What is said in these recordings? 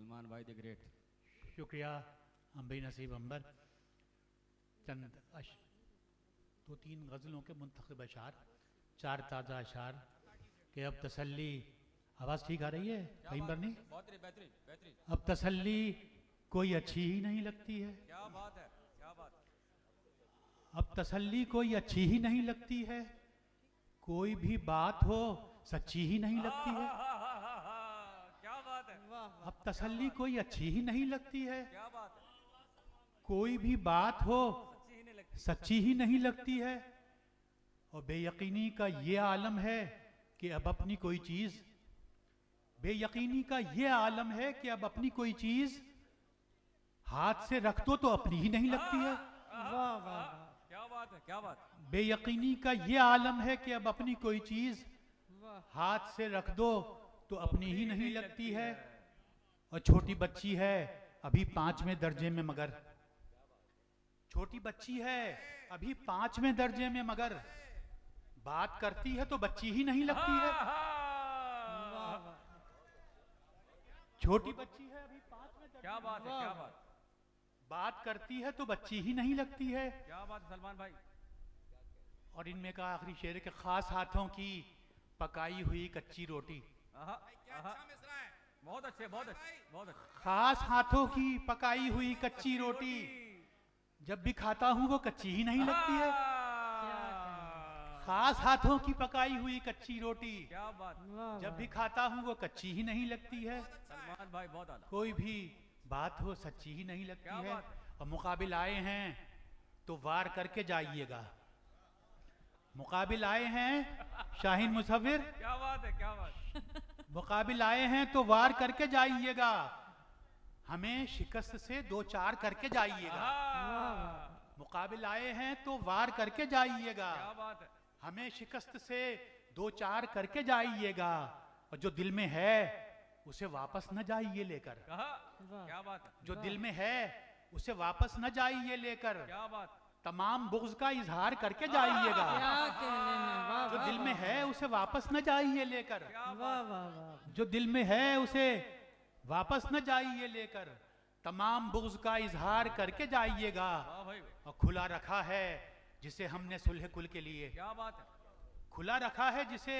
सलमान भाई the great. शुक्रिया अम्बी नसीब अंबर। चंद दो तीन गज़लों के मुंतखब अशार, चार ताज़ा अशार कि अब तसल्ली, आवाज़ ठीक आ रही है कहीं पर नहीं? बहुत बेहतरीन बेहतरीन। अब तसल्ली कोई अच्छी ही नहीं लगती है। क्या बात है, क्या बात। अब तसल्ली कोई अच्छी ही नहीं लगती है, कोई भी बात हो सच्ची ही नहीं लगती है। क्या बात है। अब तसल्ली कोई अच्छी ही नहीं लगती है, क्या बात है। कोई भी बात हो सच्ची ही नहीं लगती। सच्ची ही नहीं लगती है। और बेयकीनी का ये आलम है कि अब अपनी कोई चीज, बेयकीनी का ये आलम है कि अब अपनी कोई चीज हाथ से रख दो तो अपनी ही नहीं लगती है। वाह वाह, क्या बात है, क्या बात। बेयकीनी का ये आलम है कि अब अपनी कोई चीज हाथ से रख दो तो अपनी ही नहीं लगती है। और छोटी बच्ची है अभी 5वें दर्जे में, मगर छोटी बच्ची है अभी 5वें दर्जे में, मगर बात करती है तो बच्ची ही नहीं लगती है। छोटी बच्ची है अभी 5वें दर्जे क्या बात है, क्या बात। बात करती है तो बच्ची ही नहीं लगती है। क्या बात है सलमान भाई। और इनमें का आखिरी शेर है कि खास हाथों की पकाई हुई कच्ची रोटी। बहुत अच्छे, बहुत अच्छे, बहुत अच्छे। खास हाथों की पकाई हुई कच्ची रोटी जब भी खाता हूं वो कच्ची ही नहीं लगती है। खास हाथों की पकाई हुई कच्ची रोटी क्या बात। जब भी खाता हूं वो कच्ची ही नहीं लगती है। सलमान भाई बहुत आला। कोई भी बात हो सच्ची ही नहीं लगती क्या है। बात। और मुकाबिल आए हैं तो वार करके जाइएगा। मुकाबिल आए हैं शाहीन मुसव्विर, क्या बात है, क्या बात। मुकाबिल आए हैं तो वार करके जाइएगा, हमें शिकस्त से 2-4 करके जाइएगा। मुकाबिल आए हैं तो वार करके जाइएगा, क्या बात है। हमें शिकस्त से 2-4 करके जाइएगा। और जो दिल में है उसे वापस न जाइए लेकर, क्या बात है। जो दिल में है उसे वापस न जाइए लेकर, क्या बात। तमाम बुग़्ज़ का इजहार करके जाइएगा। जो दिल में है उसे वापस न जाइए लेकर, जो दिल में है उसे वापस न जाइए लेकर, तमाम बुग़्ज़ का इजहार करके जाइएगा। और खुला रखा है जिसे हमने सुलह कुल के लिए, क्या बात है। खुला रखा है जिसे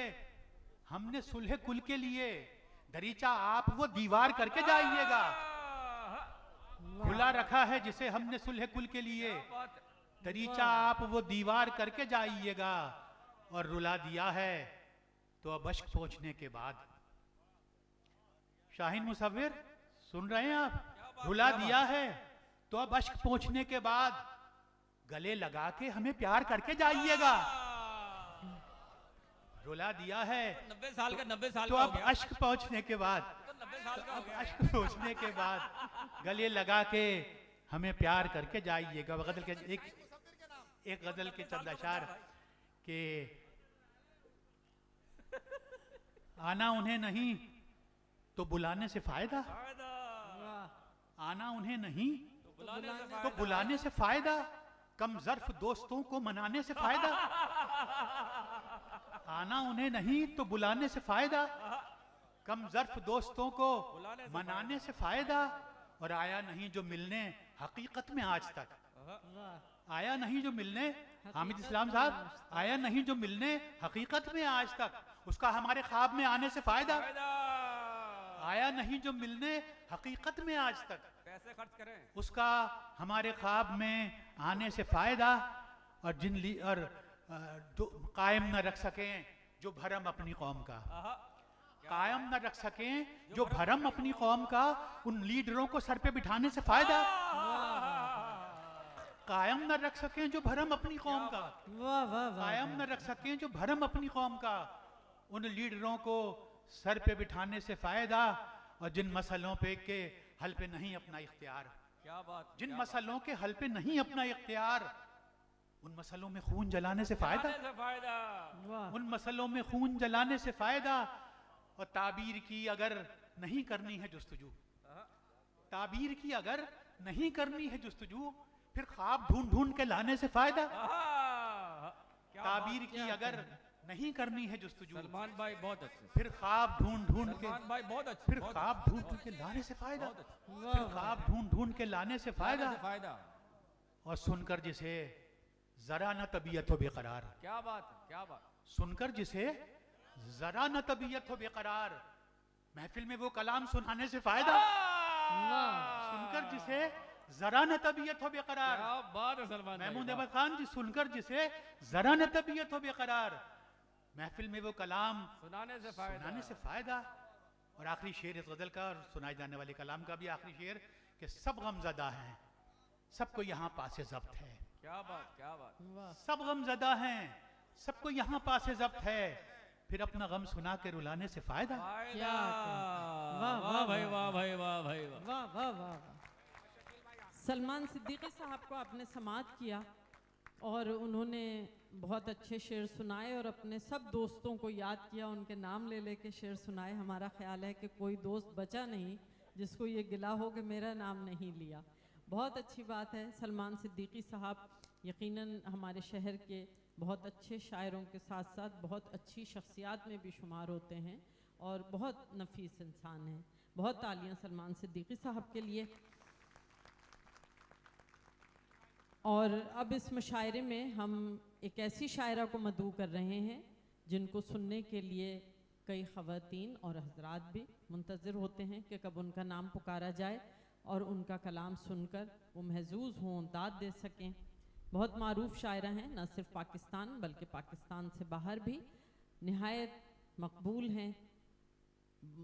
हमने सुलह कुल के लिए, दरीचा आप वो दीवार करके जाइएगा। खुला रखा है जिसे हमने सुलह कुल के लिए, दरीचा आप वो दीवार करके जाइएगा। और रुला दिया है तो अब अश्क पहुंचने के बाद, शाहीन मुसव्विर सुन रहे हैं आप? रुला दिया है तो अब अश्क पहुंचने के बाद गले लगा के हमें प्यार करके जाइएगा। रुला दिया है 90 साल का, 90 साल तो का हो अब गया। अश्क पहुंचने के बाद, 90 साल का हो अब गया। अश्क पहुंचने के बाद गले लगा के हमें प्यार करके जाइएगा। गजल के एक गजल के चंद अशार के आना उन्हें नहीं तो बुलाने से फायदा, आना उन्हें नहीं तो बुलाने से फायदा, कम ज़र्फ दोस्तों को मनाने से फायदा। आना उन्हें नहीं तो बुलाने से फायदा, कम ज़र्फ दोस्तों को मनाने से फायदा। और आया नहीं जो मिलने हकीकत में आज तक, आया नहीं जो मिलने, हामिद इस्लाम साहब, आया नहीं जो मिलने हकीकत में आज तक, उसका हमारे ख्वाब में आने से फायदा। आया नहीं जो मिलने हकीकत में आज तक, पैसे खर्च करें, उसका हमारे ख्वाब में आने से फायदा। और कायम न रख सकें जो भरम अपनी कौम का, कायम न रख सकें जो भरम अपनी कौम का, उन लीडरों को सर पे बिठाने से फायदा। कायम न रख सकें जो भरम अपनी कौम का, कायम न रख सकें जो भरम अपनी कौम का, उन लीडरों को सर पे बिठाने से फायदा। और जिन मसलों पे के हल पे नहीं अपना इख्तियार, क्या बात, जिन मसलों के हल पे नहीं अपना इख्तियार, उन मसलों में खून जलाने से फायदा, उन मसलों में खून जलाने से फायदा। और ताबीर की अगर नहीं करनी है जुस्तजू, ताबीर की अगर नहीं करनी है जुस्तजू, फिर ख्वाब ढूंढ ढूंढ के लाने से फायदा। ताबीर की अगर नहीं करनी है जुस्तजू, सलमान भाई बहुत अच्छे, फिर ख्वाब ढूंढ ढूंढ के, सलमान भाई बहुत अच्छे, फिर ख्वाब ढूंढ ढूंढ के लाने से फायदा, बहुत अच्छे, फिर ख्वाब ढूंढ ढूंढ के लाने से फायदा, फायदा, और सुनकर जिसे जरा न तबीयत हो बेकरार, क्या बात है, क्या बात, सुनकर जिसे जरा न तबीयत हो बेकरार, महफिल में वो कलाम सुनाने से फायदा, सुनकर जिसे जरा न तबीयत हो बेकरार, क्या बात है सलमान भाई, महमूद अहमद खान जी, सुनकर जिसे जरा न तबीयत हो बेकरार, महफिल में वो कलाम सुनाने से फायदा। और आखिरी शेर इस गजल का और सुनाए जाने वाले कलाम का भी आखिरी शेर कि सब गमजदा हैं, सबको यहाँ पासे जब्त है, क्या बात, क्या बात, सब गमजदा हैं, सबको यहाँ पासे जब्त है, फिर अपना गम सुना के रुलाने से फायदा। क्या, वाह भाई, वाह भाई, वाह भाई, वाह वाह वाह। सलमान सिद्दीकी साहब को आपने समाअत किया और उन्होंने बहुत अच्छे शेर सुनाए और अपने सब दोस्तों को याद किया, उनके नाम ले लेके शेर सुनाए। हमारा ख्याल है कि कोई दोस्त बचा नहीं जिसको ये गिला हो कि मेरा नाम नहीं लिया। बहुत अच्छी बात है। सलमान सिद्दीकी साहब यकीनन हमारे शहर के बहुत अच्छे शायरों के साथ साथ बहुत अच्छी शख्सियात में भी शुमार होते हैं और बहुत नफीस इंसान हैं। बहुत तालियां सलमान सिद्दीकी साहब के लिए। और अब इस मुशायरे में हम एक ऐसी शायरा को मदऊ कर रहे हैं जिनको सुनने के लिए कई ख़वातीन और हजरात भी मुंतज़िर होते हैं कि कब उनका नाम पुकारा जाए और उनका कलाम सुनकर वो महजूज़ हों, दाद दे सकें। बहुत मारूफ शायरा हैं, न सिर्फ पाकिस्तान बल्कि पाकिस्तान से बाहर भी निहायत मकबूल हैं।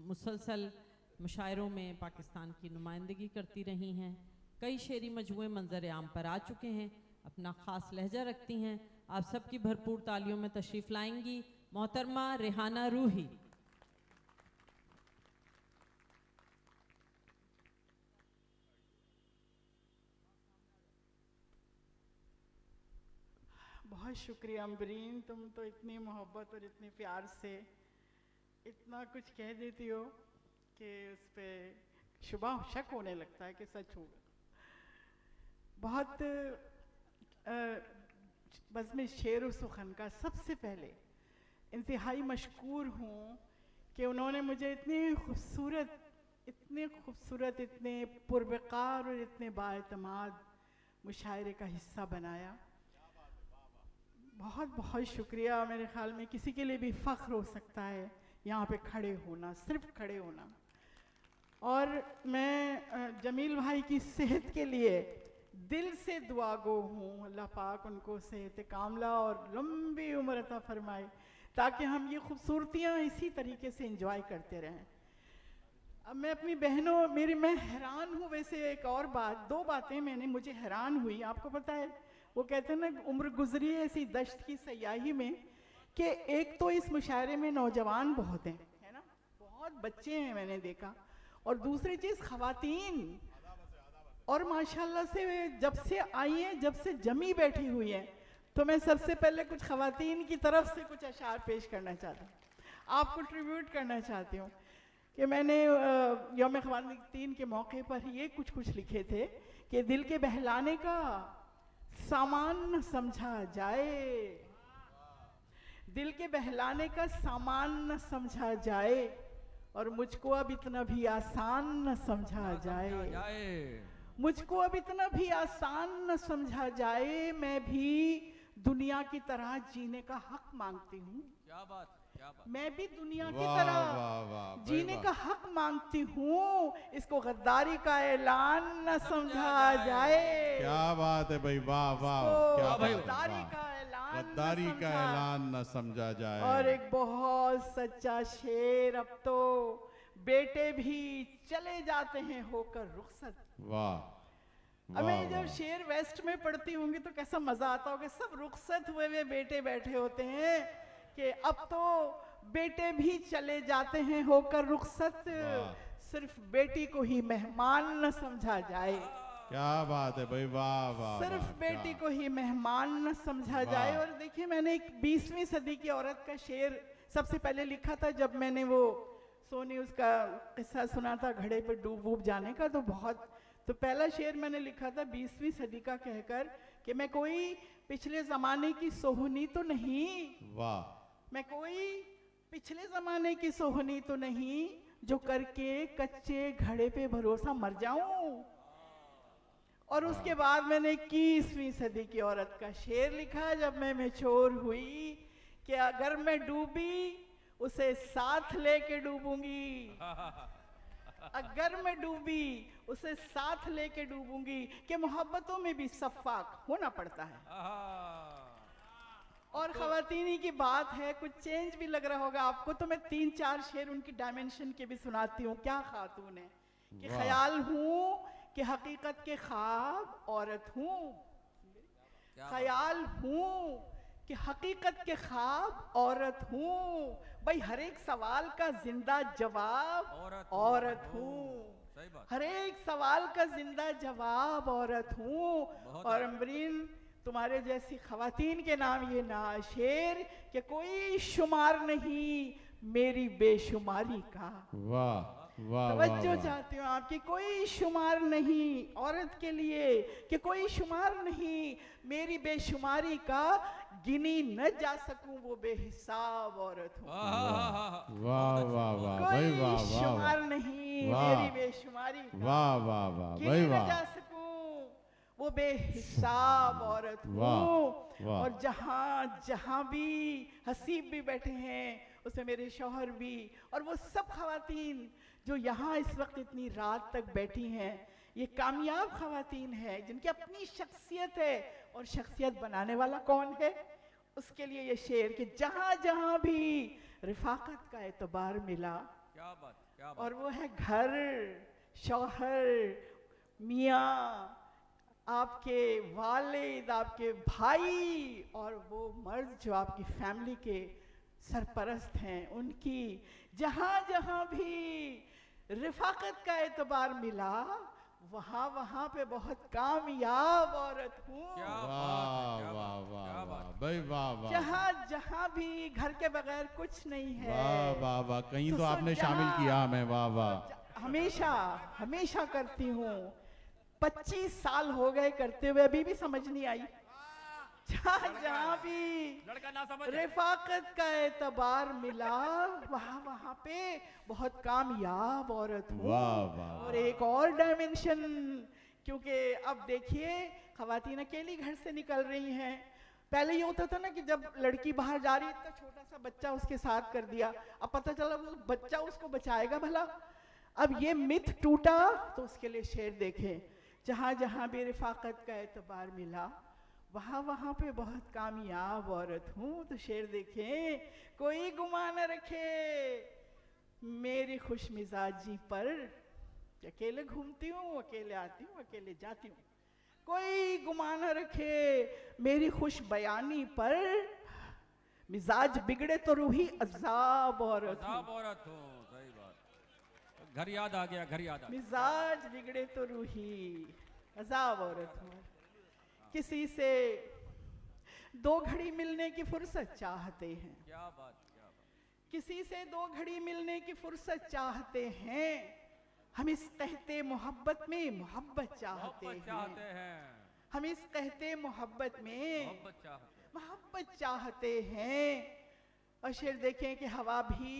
मुसलसल मुशायरों में पाकिस्तान की नुमाइंदगी करती रही हैं। कई शेरी मजमूए मंजर आम पर आ चुके हैं, अपना ख़ास लहजा रखती हैं। आप सबकी भरपूर तालियों में तशरीफ़ लाएंगी मोहतरमा रेहाना रूही। बहुत शुक्रिया अम्बरीन, तुम तो इतनी मोहब्बत और इतने प्यार से इतना कुछ कह देती हो कि उस पर शुबा शक होने लगता है कि सच होगा। बहुत बज़्म शेर व सुखन का सबसे पहले इंतहाई मशकूर हूँ कि उन्होंने मुझे इतने खूबसूरत, इतने पुरवकार और इतने बाएतमाद मुशायरे का हिस्सा बनाया। बहुत बहुत शुक्रिया। मेरे ख्याल में किसी के लिए भी फ़ख्र हो सकता है यहाँ पे खड़े होना, सिर्फ खड़े होना। और मैं जमील भाई की सेहत के लिए दिल से दुआ गो हूँ, अल्लाह पाक उनको सेहत कामला और लंबी उम्र अता फरमाए ताकि हम ये खूबसूरतियाँ इसी तरीके से एंजॉय करते रहें। अब मैं अपनी बहनों, मैं हैरान हूँ। वैसे एक और बात, दो बातें मुझे हैरान हुई। आपको पता है वो कहते हैं ना, उम्र गुजरी है ऐसी दश्त की सयाही में, कि एक तो इस मुशायरे में नौजवान बहुत हैं, है ना, बहुत बच्चे हैं मैंने देखा, और दूसरी चीज़ ख़वातीन, और माशाल्लाह से जब से आई हैं, जब से जमी बैठी हुई हैं। तो मैं सबसे पहले कुछ ख़वातीन की तरफ से कुछ अशार पेश करना चाहती हूँ, आपको ट्रिब्यूट करना चाहती हूँ कि मैंने यौम ख़वातीन के मौके पर ये कुछ लिखे थे कि दिल के बहलाने का सामान न समझा जाए, दिल के बहलाने का सामान न समझा जाए, और मुझको अब इतना भी आसान न समझा जाए, मुझको अब इतना भी आसान न समझा जाए, मैं भी दुनिया की तरह जीने का हक मांगती हूँ। क्या बात, क्या बात। मैं भी दुनिया की तरह जीने का हक मांगती हूँ, इसको गद्दारी का ऐलान न समझा जाए। क्या बात है भाई, वाह वाह, क्या भाई, गद्दारी का ऐलान न समझा जाए। और एक बहुत सच्चा शेर, अब तो बेटे भी चले जाते हैं होकर रुखसत। वाह। अब मैं जब शेर वेस्ट में पढ़ती होंगी तो कैसा मजा आता होगा, सब रुखसत हुए हुए बेटे बैठे होते हैं कि अब तो बेटे भी चले जाते हैं होकर रुखसत, सिर्फ बेटी को ही मेहमान न समझा जाए। क्या बात है भाई, वाह वाह। सिर्फ बेटी को ही मेहमान न समझा जाए। और देखिए, मैंने एक 20वीं सदी की औरत का शेर सबसे पहले लिखा था जब मैंने वो सोनी उसका किस्सा सुना था घड़े पे डूब जाने का, तो पहला शेर मैंने लिखा था 20वीं सदी का कहकर कि मैं कोई पिछले जमाने की सोहनी तो नहीं, वाह, मैं कोई पिछले जमाने की सोहनी तो नहीं जो करके कच्चे घड़े पे भरोसा मर जाऊं। और उसके बाद मैंने 21वीं सदी की औरत का शेर लिखा जब मैं मैच्योर हुई कि अगर मैं डूबी उसे साथ लेके डूबूंगी, अगर मैं डूबी उसे साथ लेके डूबूंगी, कि मोहब्बतों में भी सफाक होना पड़ता है। और खवातीनी की बात है, कुछ चेंज भी लग रहा होगा आपको, तो मैं 3-4 शेर उनकी डायमेंशन के भी सुनाती हूँ। क्या खातून है कि ख्याल हूँ कि हकीकत के ख्वाब औरत हूँ, ख्याल हूँ कि हकीकत के ख्वाब औरत हूँ, भाई हर एक सवाल का जिंदा जवाब औरत हूँ, हर एक सवाल का जिंदा जवाब औरत हूँ। और अमरीन तुम्हारे जैसी खवातीन के नाम ये ना शेर कि कोई शुमार नहीं मेरी बेशुमारी का। वाह वाह तवज्जो चाहती हूँ आपकी, कोई शुमार नहीं औरत के लिए, कि कोई शुमार नहीं मेरी बेशुमारी का, गिनी न जा सकूं वो बेहिसाब औरत हूँ। वाह वाह वाह भाई कोई वाह वाह शुमार नहीं मेरी बेशुमारी का, वाह वाह वाह गिनी भाई न वाह जा सकूं वो बेहिसाब औरत हूँ। वाह। और जहाँ भी हसीब भी बैठे हैं उसमें मेरे शौहर भी, और वो सब खवातीन जो यहाँ इस वक्त इतनी रात तक बैठी हैं, ये कामयाब खवातीन हैं जिनकी अपनी शख्सियत है, और शख्सियत बनाने वाला कौन है, उसके लिए ये शेर कि जहाँ जहाँ भी रिफाकत का एतबार मिला, क्या बात और वो है घर, शौहर, मियाँ, आपके वालिद, आपके भाई, और वो मर्द जो आपकी फैमिली के सरपरस्त हैं, उनकी जहाँ जहाँ भी रिफाकत का एतबार मिला, वहाँ वहाँ पे बहुत कामयाब औरत हूँ। वाह वाह वाह वाह भाई वाह वाह जहाँ जहाँ भी घर के बगैर कुछ नहीं है। वाह वाह वाह, कहीं तो तो आपने जहाँ- शामिल किया हमें। वाह वाह हमेशा हमेशा करती हूँ, 25 साल हो गए करते हुए, अभी भी समझ नहीं आई। जहाँ भी लड़का ना समझ रिफाकत का एतबार मिला, वहाँ वहाँ पे बहुत कामयाब औरत हूँ। वाह वाह और एक और डायमेंशन, क्योंकि अब देखिए खवातीन अकेली घर से निकल रही हैं। पहले ये होता था ना कि जब लड़की बाहर जा रही है तो छोटा सा बच्चा उसके साथ कर दिया, अब पता चला वो बच्चा उसको बचाएगा भला। अब ये मिथ टूटा, तो उसके लिए शेर देखें, जहाँ जहाँ भी रिफाकत का एतबार मिला, वहाँ वहाँ पे बहुत कामयाब औरत हूँ। तो शेर देखें, कोई गुमा न रखे मेरी खुश मिजाजी पर, अकेले घूमती हूँ, अकेले आती हूँ, अकेले जाती हूँ, कोई गुमा न रखे मेरी खुश बयानी पर, मिजाज बिगड़े तो रूही अजाब औरत हूँ। औरत हो, सही बात। घर याद आ गया, घर याद आ गया। मिजाज बिगड़े तो रूही अजाब औरत हूँ। किसी से 2 घड़ी मिलने की फुर्सत चाहते हैं, क्या बात, क्या बात। किसी से 2 घड़ी मिलने की फुर्सत चाहते हैं, हम इस कहते मोहब्बत में मोहब्बत चाहते हैं, हम इस कहते मोहब्बत में मोहब्बत चाहते हैं। और शेर देखें कि हवा भी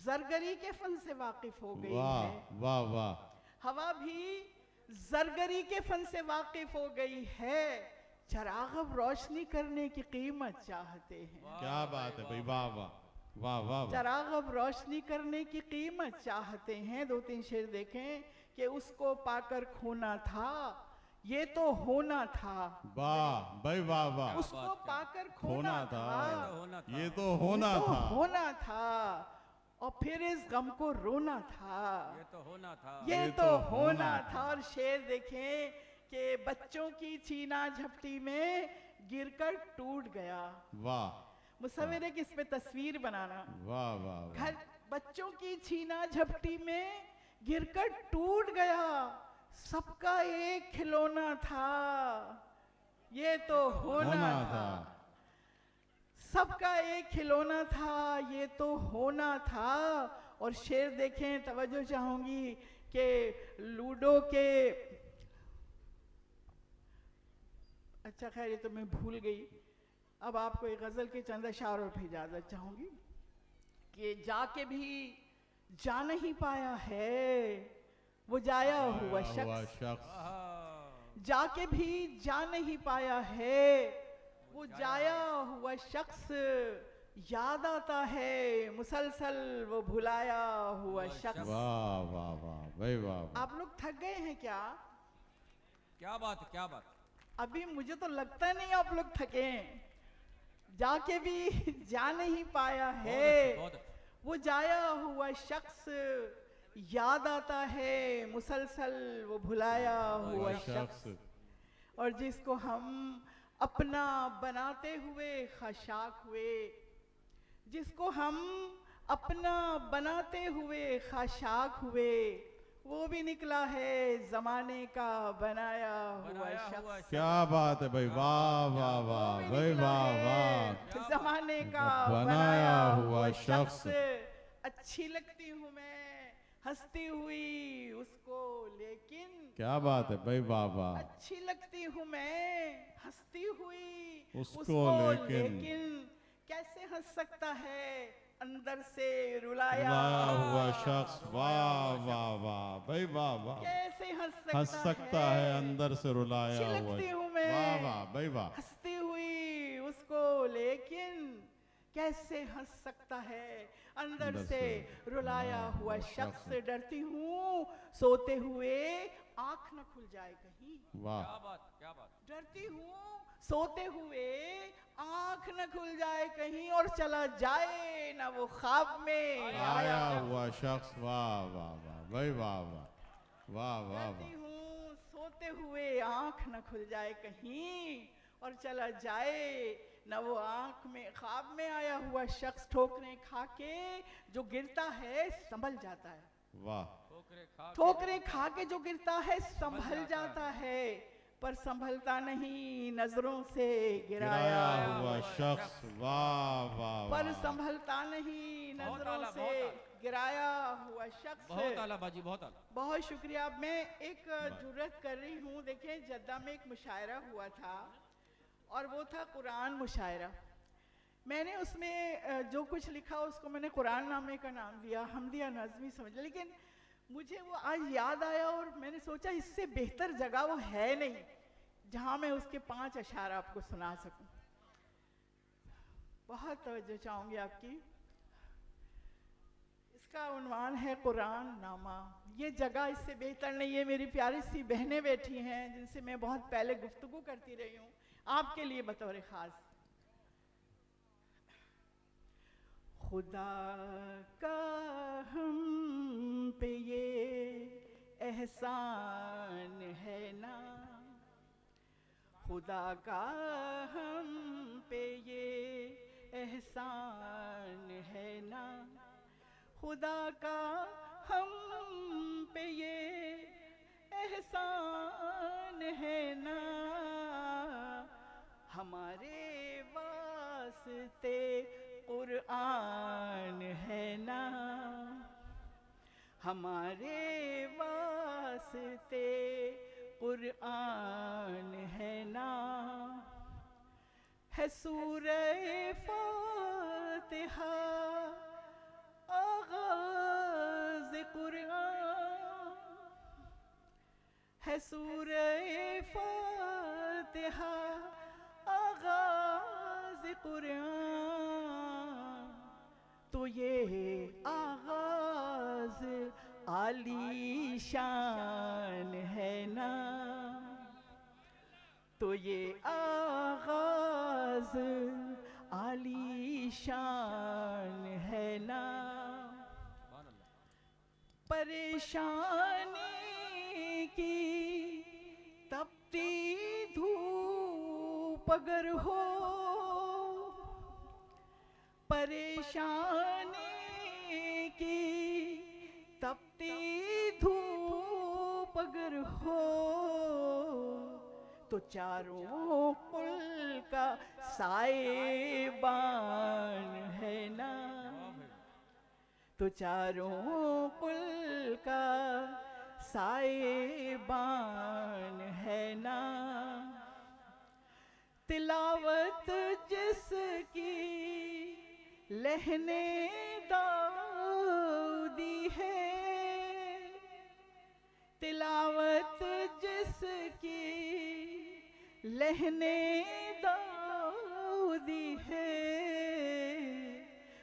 जरगरी के फन से वाकिफ हो गई है, वाह वाह, हवा भी जरगरी के फन से वाकिफ हो गई है, चराग अब रोशनी करने की कीमत चाहते हैं। क्या बात है भाई, वाह वाह वाह वाह वाह। चराग अब रोशनी करने की कीमत चाहते हैं। 2-3 शेर देखें कि उसको पाकर खोना था, ये तो होना था, वाह भाई वाह वाह। उसको पाकर खोना होना था, था, ये तो होना ये तो था, होना था, और फिर इस गम को रोना था, ये तो होना था, ये तो होना था। और शेर देखें कि बच्चों की छीना झपटी में गिरकर टूट गया। वाह, मुसव्विर है कि इस पे तस्वीर बनाना, वाह वाह वाह। घर बच्चों की छीना झपटी में गिरकर टूट गया, सबका एक खिलौना था, ये तो होना था, सबका एक खिलौना था, ये तो होना था। और शेर देखें, तवज्जो चाहूंगी कि लूडो के, अच्छा खैर ये तो मैं भूल गई, अब आपको एक गज़ल के चंद अशारों पे इजाज़त चाहूँगी कि जाके भी जा नहीं पाया है वो जाया हुआ शख्स, जाके भी जा नहीं पाया है वो जाया हुआ शख्स, याद आता है मुसलसल वो भुलाया हुआ शख्स। वाह वाह वाह भाई वाह। आप लोग थक गए हैं क्या? क्या बात है, क्या बात। अभी मुझे तो लगता नहीं आप लोग थके हैं। जाके भी जा नहीं पाया है बहुत अच्छा। वो जाया हुआ शख्स, याद आता है मुसलसल वो भुलाया हुआ शख्स। और जिसको हम अपना बनाते हुए खाशाक हुए, जिसको हम अपना बनाते हुए खाशाक हुए, वो भी निकला है जमाने का बनाया हुआ शख्स। क्या बात है भाई, वाह वाह वाह भाई, वाह वाह। जमाने का बनाया हुआ शख्स। अच्छी लगती हूँ मैं हंसती हुई उसको लेकिन, क्या बात है भाई, वाह वाह। अच्छी लगती हूँ मैं हंसती हुई उसको लेकिन कैसे हंस सकता है अंदर से रुलाया हुआ शख्स। वाह वाह वाह भाई, वाह वाह। कैसे हंस सकता है अंदर से रुलाया अच्छी हुआ। लगती हूँ मैं वाह वाह भाई वाह। हंसती हुई उसको लेकिन कैसे हंस सकता है अंदर से रुलाया हुआ शख्स। डरती हूँ सोते हुए आंख न खुल जाए कहीं। वाह, क्या बात, क्या बात। डरती हूँ सोते हुए आंख न खुल जाए कहीं और चला जाए ना वो ख्वाब में आया हुआ शख्स। वाह वाह वाह भाई, वाह वाह वाह वाह डरती वाह। हूँ सोते हुए आंख न खुल जाए कहीं और चला जाए न वो आंख में ख्वाब में आया हुआ शख्स। ठोकरें खा के जो गिरता है संभल जाता है। वाह, ठोकरें खा के जो गिरता है संभल जाता है, पर संभलता नहीं नजरों से गिराया हुआ शख्स। वाह वाह पर वाह। संभलता नहीं नजरों आला, से बहुत आला। गिराया हुआ शख्स। बहुत आला बाजी, बहुत आला। बहुत शुक्रिया। मैं एक जुर्रत कर रही हूँ। देखिए जद्दा में एक मुशायरा हुआ था और वो था कुरान मुशायरा। मैंने उसमें जो कुछ लिखा उसको मैंने कुरान नामे का नाम दिया, हमदिया नज़मी समझ लिया। लेकिन मुझे वो आज याद आया और मैंने सोचा इससे बेहतर जगह वो है नहीं जहाँ मैं उसके 5 अशार आपको सुना सकूं। बहुत तवज्जो चाहूँगी आपकी। इसका उन्वान है कुरान नामा। ये जगह इससे बेहतर नहीं है। मेरी प्यारी सी बहनें बैठी हैं जिनसे मैं बहुत पहले गुफ्तगू करती रही हूँ, आपके लिए बतौर खास। खुदा का हम पे ये एहसान है ना, खुदा का हम पे ये एहसान है ना, खुदा का हम पे ये एहसान है ना, हमारे वास्ते कुरान है ना, हमारे वास्ते कुरान है ना, है सूरह फातिहा आगाज़ कुरान, है सूरह फातिहा आगाज़ कुरान, तो ये आगाज़ आली शान है ना, तो ये आगाज़ आली शान है ना। परेशानी की तपती धूप अगर हो, परेशानी की तपती धूप अगर हो, तो चारों कुल का साएबान है ना, तो चारों कुल का साएबान है ना, तिलावत जिसकी लहने दाऊदी है, तिलावत जिसकी लहने दाऊदी है,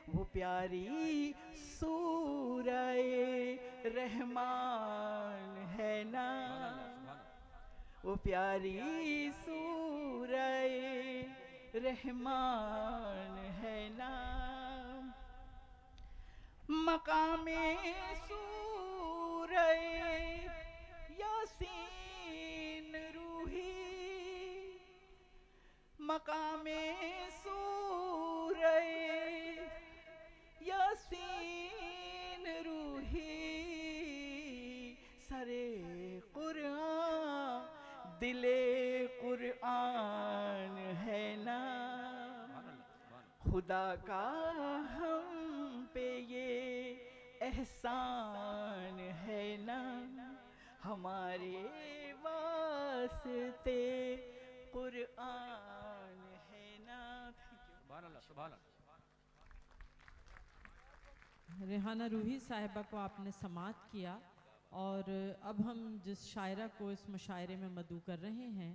वो प्यारी सूरह रहमान है ना, वो प्यारी सूरह रहमान है ना। मकामे सूरह यासीन रूही, मकामे सूरह यासीन रूही, सरे कुरान दिले कुरान है ना, खुदा का हम पे ये एहसान है ना, हमारे वास्ते कुरान है ना। रेहाना रूही साहिबा को आपने समाअत किया, और अब हम जिस शायरा को इस मुशायरे में मदऊ कर रहे हैं,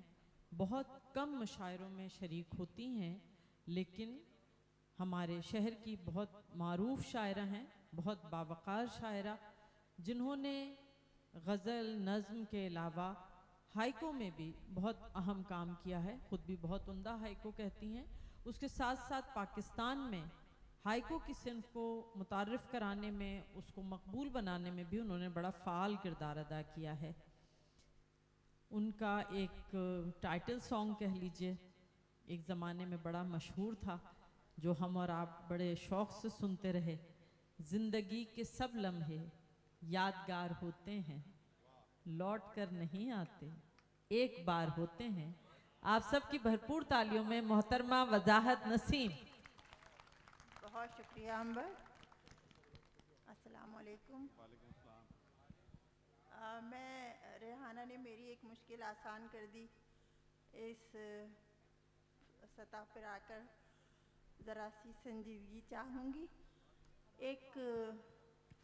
बहुत कम मुशायरों में शरीक होती हैं, लेकिन हमारे शहर की बहुत मारूफ शायरा हैं, बहुत बावकार शायरा, जिन्होंने गज़ल नज़्म के अलावा हाइको में भी बहुत अहम काम किया है। ख़ुद भी बहुत उम्दा हाइको कहती हैं। उसके साथ साथ पाकिस्तान में हाइको की सिन्फ को मुतारिफ़ कराने में, उसको मकबूल बनाने में भी उन्होंने बड़ा फ़ाल किरदार अदा किया है। उनका एक टाइटल सॉन्ग कह लीजिए, एक ज़माने में बड़ा मशहूर था, जो हम और आप बड़े शौक़ से सुनते रहे। ज़िंदगी के सब लम्हे यादगार होते हैं, लौट कर नहीं आते, एक बार होते हैं। आप सबकी भरपूर तालियों में मोहतरमा वजाहत नसीम। बहुत शुक्रिया अंबर। अस्सलाम वालेकुम। मैं रेहाना ने मेरी एक मुश्किल आसान कर दी। इस सतह पर आकर ज़रा सी संजीदगी चाहूँगी। एक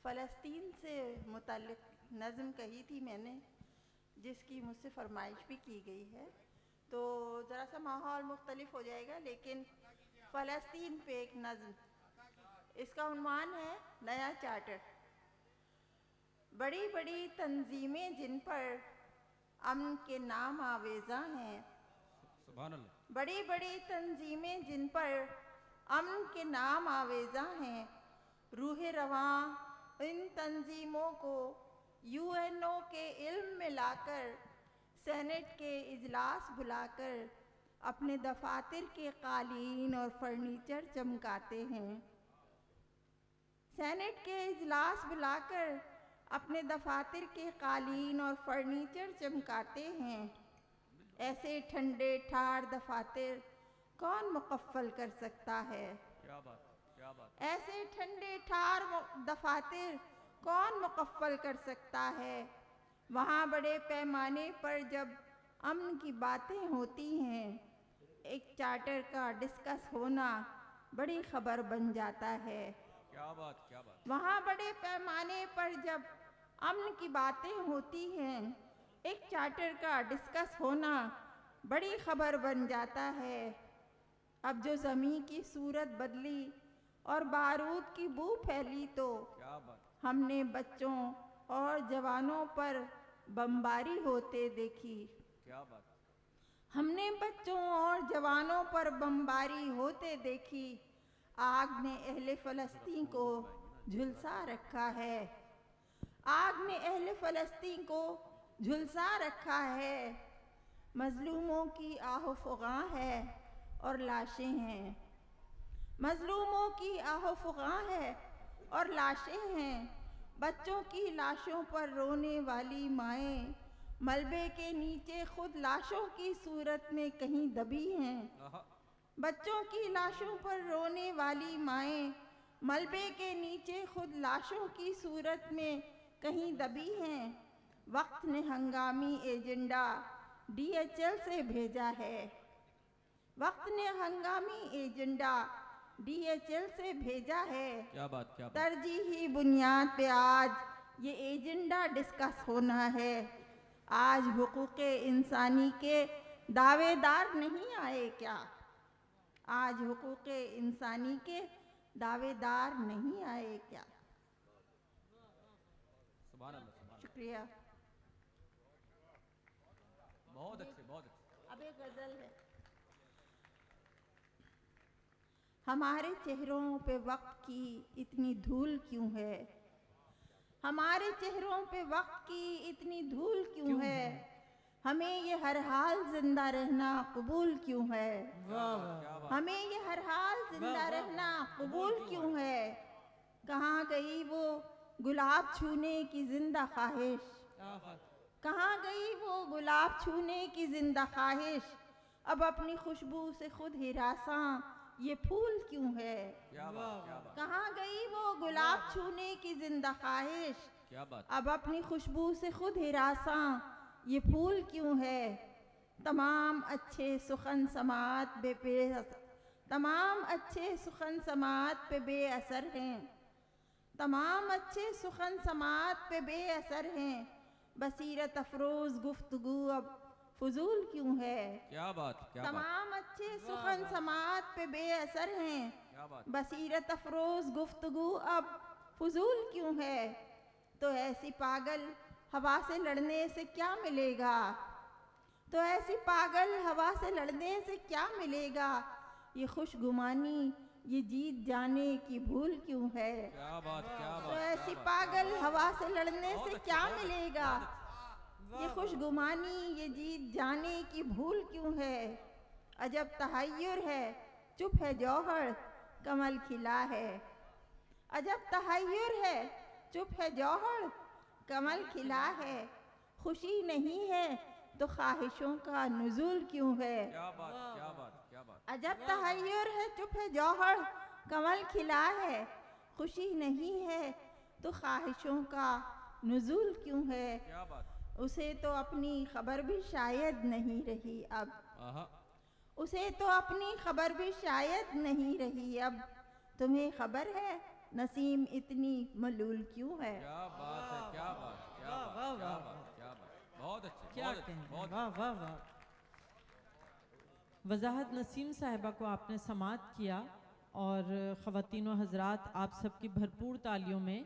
फ़लस्तीन से मुताल्लिक़ नज़्म कही थी मैंने, जिसकी मुझसे फरमाइश भी की गई है, तो ज़रा सा माहौल मुख्तलिफ हो जाएगा, लेकिन फ़लस्तीन पे एक नज़्म। इसका उन्वान है नया चार्टर। बड़ी बड़ी तंजीमें जिन पर अमन के नाम आवेज़ा हैं, बड़ी बड़ी तंजीमें जिन पर अमन के नाम आवेज़ा हैं, रूह रवां इन तंजीमों को UNO के इल्म में लाकर, सेनेट के इजलास बुलाकर अपने दफातर के कालीन और फर्नीचर चमकाते हैं। सेनेट के इजलास बुलाकर अपने दफातर के कालीन और फर्नीचर चमकाते हैं। ऐसे ठंडे ठार दफातर कौन मुकफ्फल कर सकता है? क्या बात, क्या बात। ऐसे ठंडे ठार दफातर कौन मुकफ्फल कर सकता है? वहाँ बड़े पैमाने पर जब अमन की बातें होती हैं, एक चार्टर का डिस्कस होना बड़ी खबर बन जाता है। क्या बात, क्या बात। वहाँ बड़े पैमाने पर जब अमन की बातें होती हैं, एक चार्टर का डिस्कस होना बड़ी खबर बन जाता है। अब जो ज़मीं की सूरत बदली और बारूद की बू फैली, तो क्या बात। हमने बच्चों और जवानों पर बमबारी होते देखी। क्या बात। हमने बच्चों और जवानों पर बमबारी होते देखी। आग ने अहले फ़लस्तीन को झुलसा रखा है। आग ने अहले फ़लस्तीन को झुलसा रखा है। मज़लूमों की आहो फ़ुगां है और लाशें हैं। मज़लूमों की आहो फ़ुगां है और लाशें हैं। बच्चों की लाशों पर रोने वाली माएँ मलबे के नीचे खुद लाशों की सूरत में कहीं दबी हैं। बच्चों की लाशों पर रोने वाली माएँ मलबे के नीचे खुद लाशों की सूरत में कहीं दबी हैं। वक्त ने हंगामी एजेंडा DHL से भेजा है। वक्त ने हंगामी एजेंडा DHL से भेजा है। क्या बात, क्या बात। तरजीही बुनियाद पे आज ये एजेंडा डिस्कस होना है। आज हुकूक़े इंसानी के दावेदार नहीं आए क्या? आज हुकूक़े इंसानी के दावेदार नहीं आए क्या? सुभान अल्लाह, सुभान अल्लाह। शुक्रिया। बहुत अच्छे, बहुत अच्छे। अब एक गज़ल है। हमारे चेहरों पे वक्त की इतनी धूल क्यों है? हमारे चेहरों पे वक्त की इतनी धूल क्यों है? हमें ये हर हाल जिंदा रहना कबूल क्यों है? हमें ये हर हाल जिंदा रहना कबूल क्यों है? कहाँ गई वो गुलाब छूने की जिंदा ख्वाहिश? कहाँ गई वो गुलाब छूने की जिंदा ख्वाहिश? अब अपनी खुशबू से खुद हिरासां ये फूल क्यों है? क्या बात, क्या बात। कहाँ गई वो गुलाब छूने की जिंदा ख्वाहिश? क्या बात। अब अपनी खुशबू से खुद हिरासां ये फूल क्यों है? तमाम अच्छे सुखन समात तमाम अच्छे सुखन समात पे बेअसर हैं। तमाम अच्छे सुखन समात पे बेअसर हैं। बसीरत अफरोज गुफ्तगू अब फजूल क्यों है? क्या बात, क्या बात। तमाम अच्छे सुखन समात पे बेअसर हैं। क्या बात। बसीरत अफरोज गुफ्तगू अब फजूल क्यों है? तो ऐसी पागल हवा से लड़ने से क्या मिलेगा? तो ऐसी पागल हवा से लड़ने से क्या मिलेगा? ये खुशगुमानी ये जीत जाने की भूल क्यों है? क्या बात, क्या बात। तो ऐसी पागल हवा से लड़ने से क्या मिलेगा? ये खुशगुमानी ये जीत जाने की भूल क्यों है? अजब तहय्युर है चुप है जौहर कमल खिला है। अजब तहय्युर है चुप है जौहर कमल खिला है। खुशी नहीं है तो ख्वाहिशों का नुज़ूल क्यों है? क्या बात, क्या बात, क्या बात। अजब तहय्युर है चुप है जौहर कमल खिला है। खुशी नहीं है तो ख्वाहिशों का नुज़ूल क्यों है? क्या बात। उसे तो अपनी खबर भी शायद नहीं रही अब। आहा। उसे तो अपनी खबर भी शायद नहीं रही अब। तुम्हें खबर है नसीम इतनी मलूल क्यों है? क्या बात है, क्या बात, क्या बात, क्या बात, क्या बात। बहुत अच्छे, क्या बहुत अच्छे, कहना, बहुत वाह वाह वाह। वजाहत नसीम साहिबा को आपने समात किया और ख़वातीन व हज़रात आप सबकी भरपूर तालियों में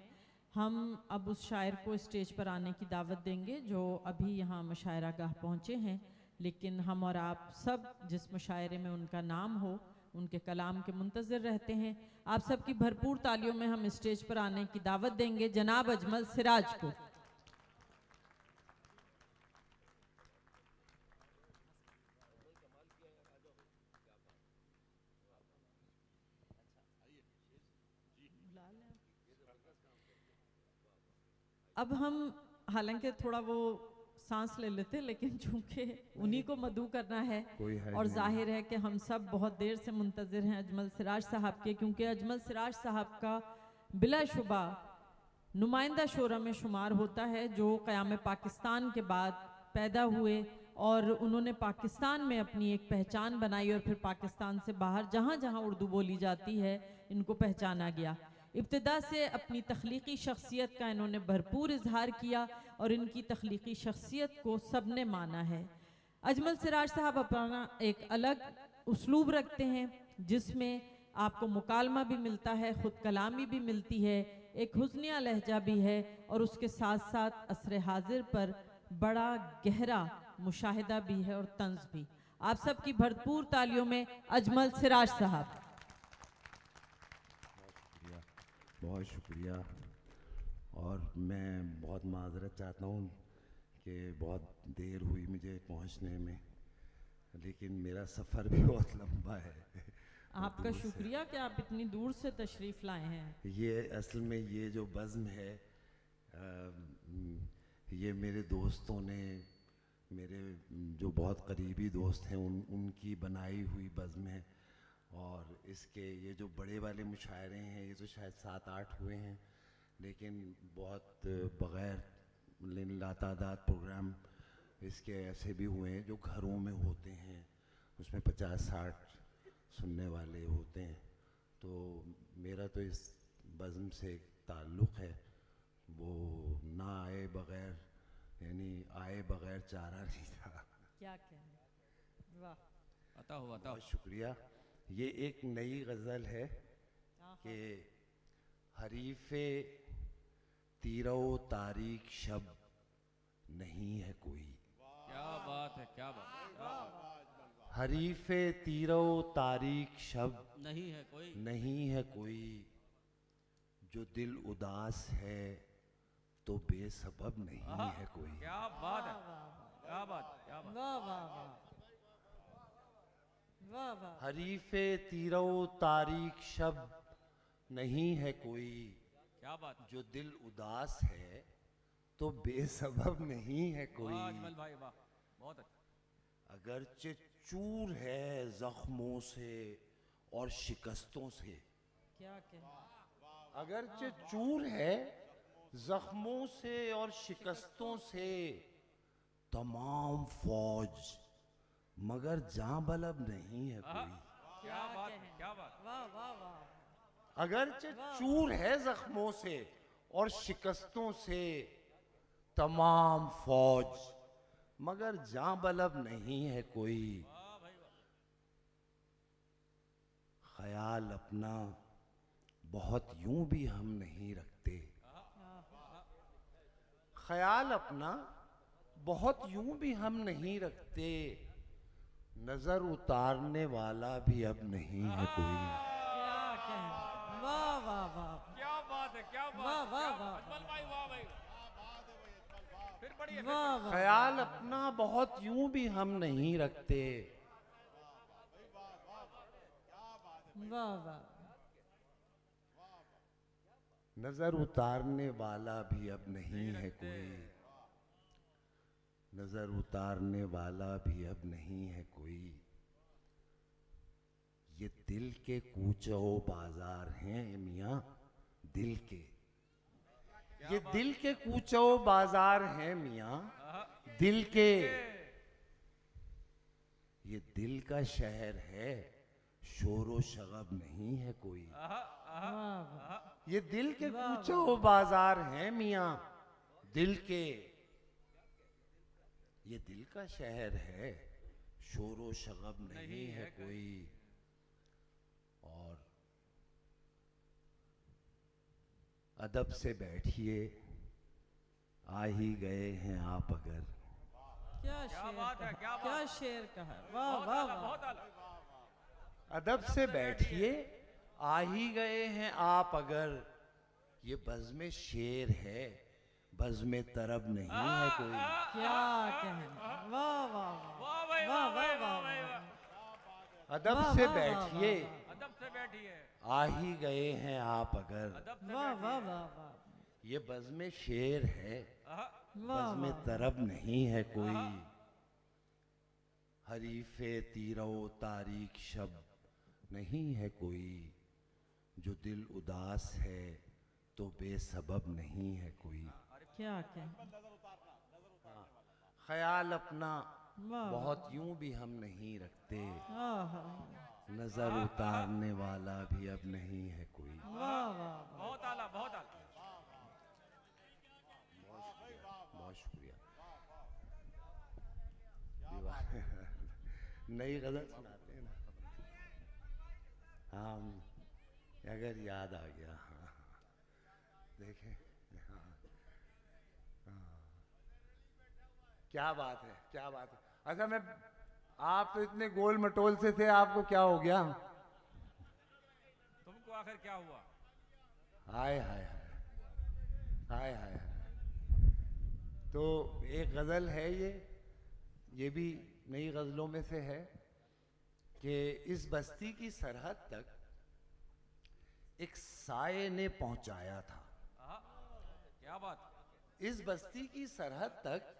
हम अब उस शायर को स्टेज पर आने की दावत देंगे जो अभी यहाँ मुशायरा गाह पहुँचे हैं। लेकिन हम और आप सब जिस मुशायरे में उनका नाम हो उनके कलाम के मुंतज़िर रहते हैं। आप सबकी भरपूर तालियों में हम स्टेज पर आने की दावत देंगे जनाब अजमल सिराज को। अब हम हालांकि थोड़ा वो सांस ले लेते लेकिन चूंकि उन्हीं को मदू करना है और जाहिर है कि हम सब बहुत देर से मुंतज़िर हैं अजमल सिराज साहब के, क्योंकि अजमल सिराज साहब का बिलाशुबा नुमाइंदा शोरा में शुमार होता है जो क़याम पाकिस्तान के बाद पैदा हुए और उन्होंने पाकिस्तान में अपनी एक पहचान बनाई और फिर पाकिस्तान से बाहर जहाँ जहाँ उर्दू बोली जाती है इनको पहचाना गया। इब्तिदा से अपनी तख्लीकी शख्सियत का इन्होंने भरपूर इजहार किया और इनकी तख्लीकी शख्सियत को सबने माना है। अजमल सिराज साहब अपना एक अलग उसलूब रखते हैं जिसमें आपको मुकालमा भी मिलता है, खुद कलामी भी मिलती है, एक हुस्निया लहजा भी है और उसके साथ साथ असर हाजिर पर बड़ा गहरा मुशाहिदा भी है और तंज भी। आप सबकी भरपूर तालियों में अजमल सिराज साहब। बहुत शुक्रिया और मैं बहुत माजरत चाहता हूँ कि बहुत देर हुई मुझे पहुँचने में, लेकिन मेरा सफ़र भी बहुत लंबा है। आपका शुक्रिया कि आप इतनी दूर से तशरीफ़ लाए हैं। ये असल में ये जो बज़्म है ये मेरे दोस्तों ने, मेरे जो बहुत करीबी दोस्त हैं उनकी बनाई हुई बज़्म है और इसके ये जो बड़े वाले मुशायरे हैं ये तो शायद 7-8 हुए हैं, लेकिन बहुत बग़ैर लातादाद प्रोग्राम इसके ऐसे भी हुए हैं जो घरों में होते हैं उसमें 50-60 सुनने वाले होते हैं। तो मेरा तो इस बज़्म से एक ताल्लुक़ है, वो ना आए बग़ैर, यानी आए बग़ैर चारा नहीं था। क्या कहना, वाह, अता हुआ, अता बहुत शुक्रिया। ये एक नई गज़ल है कि हरीफ़े तीरो तारीख शब नहीं है कोई। क्या बात है, क्या बात है, क्या बात है। हरीफ़े तीरो तारीख शब नहीं है कोई, नहीं है कोई, जो दिल उदास है तो बेसबब नहीं है कोई। क्या बात है, क्या बात, क्या बात। वाह वाह वाह वाह वाह, हरीफ़े तीरो तारीख शब नहीं है कोई, क्या बात, जो दिल उदास है तो बेसबब नहीं है कोई। वाह अजमल भाई, वाह, बहुत अच्छा। अगरचे चूर है जख्मों से और शिकस्तों से, क्या कहना, अगरचे चूर है जख्मों से और शिकस्तों से तमाम फौज, मगर जां बलब नहीं है कोई। क्या बात है, क्या बात। वाह वाह वाह, अगरचे चूर है जख्मों से और शिकस्तों से तमाम फौज, मगर जां बलब नहीं है कोई। ख्याल अपना बहुत यूं भी हम नहीं रखते, ख्याल अपना बहुत यूं भी हम नहीं रखते, नजर उतारने वाला भी अब नहीं है कोई। क्या कहना, वाह वाह वाह, क्या बात है, क्या बात, वाह वाह क्या वाह, बात। अजमल भाई, वाह भाई, फिर पढ़िए, वाह वाह, ख्याल अपना बहुत यूं भी हम नहीं रखते, वाह वाह, नजर उतारने वाला भी अब नहीं है कोई, नजर उतारने वाला भी अब नहीं है कोई। ये दिल के कूचो बाजार हैं मियाँ, दिल के, ये दिल के कूचो बाजार हैं मियाँ, दिल के, ये दिल का शहर है, शोरो शगब नहीं है कोई। वाह वाह, ये दिल के कूचो बाजार हैं मियाँ, दिल के, ये दिल का शहर है, शोरो शगब नहीं है कोई। और अदब से बैठिए, आ ही गए हैं आप अगर। क्या क्या शेर बात है, कहा, क्या बात। क्या शेर कहा, वाह बहुत वाह आला, वाह, बहुत आला। अदब से बैठिए, आ ही गए हैं आप अगर, ये बज़्म शेर है, बज़्म तरब नहीं है कोई। क्या कहना, वाह वाह वाह, वाह भाई, वाह वाह भाई, वाह वाह भाई, वाह, वाह। अदब वाह, से वाह, बैठिए, वाह, अदब से बैठिए, आ ही गए हैं आप अगर, अदब से वाह वाह बैठिए। वाह वाह, ये बज़्म शेर है, आहा, वाह बज़्म वाह, तरब नहीं है कोई। हरीफ़े तीरो तारीख शब नहीं है कोई, जो दिल उदास है तो बेसबब नहीं है कोई। क्या कहना, ख्याल अपना वाह बहुत यूं भी हम नहीं रखते, आहा, नजर उतारने वाला भी अब नहीं है कोई। वाह वाह वाह, बहुत आला, बहुत आला। बहुत शुक्रिया। नई गजल सुनाते हैं ना, हाँ, अगर याद आ गया, हाँ, देखें, हाँ, हाँ, क्या बात है, क्या बात है। अच्छा, मैं, आप तो इतने गोल मटोल से थे, आपको क्या हो गया? तुमको आखिर क्या हुआ? हाय हाय हाय हाय हाय हाय। तो एक गज़ल है, ये भी नई गज़लों में से है कि इस बस्ती की सरहद तक एक साये ने पहुंचाया था। आहा, क्या बात। इस बस्ती की सरहद तक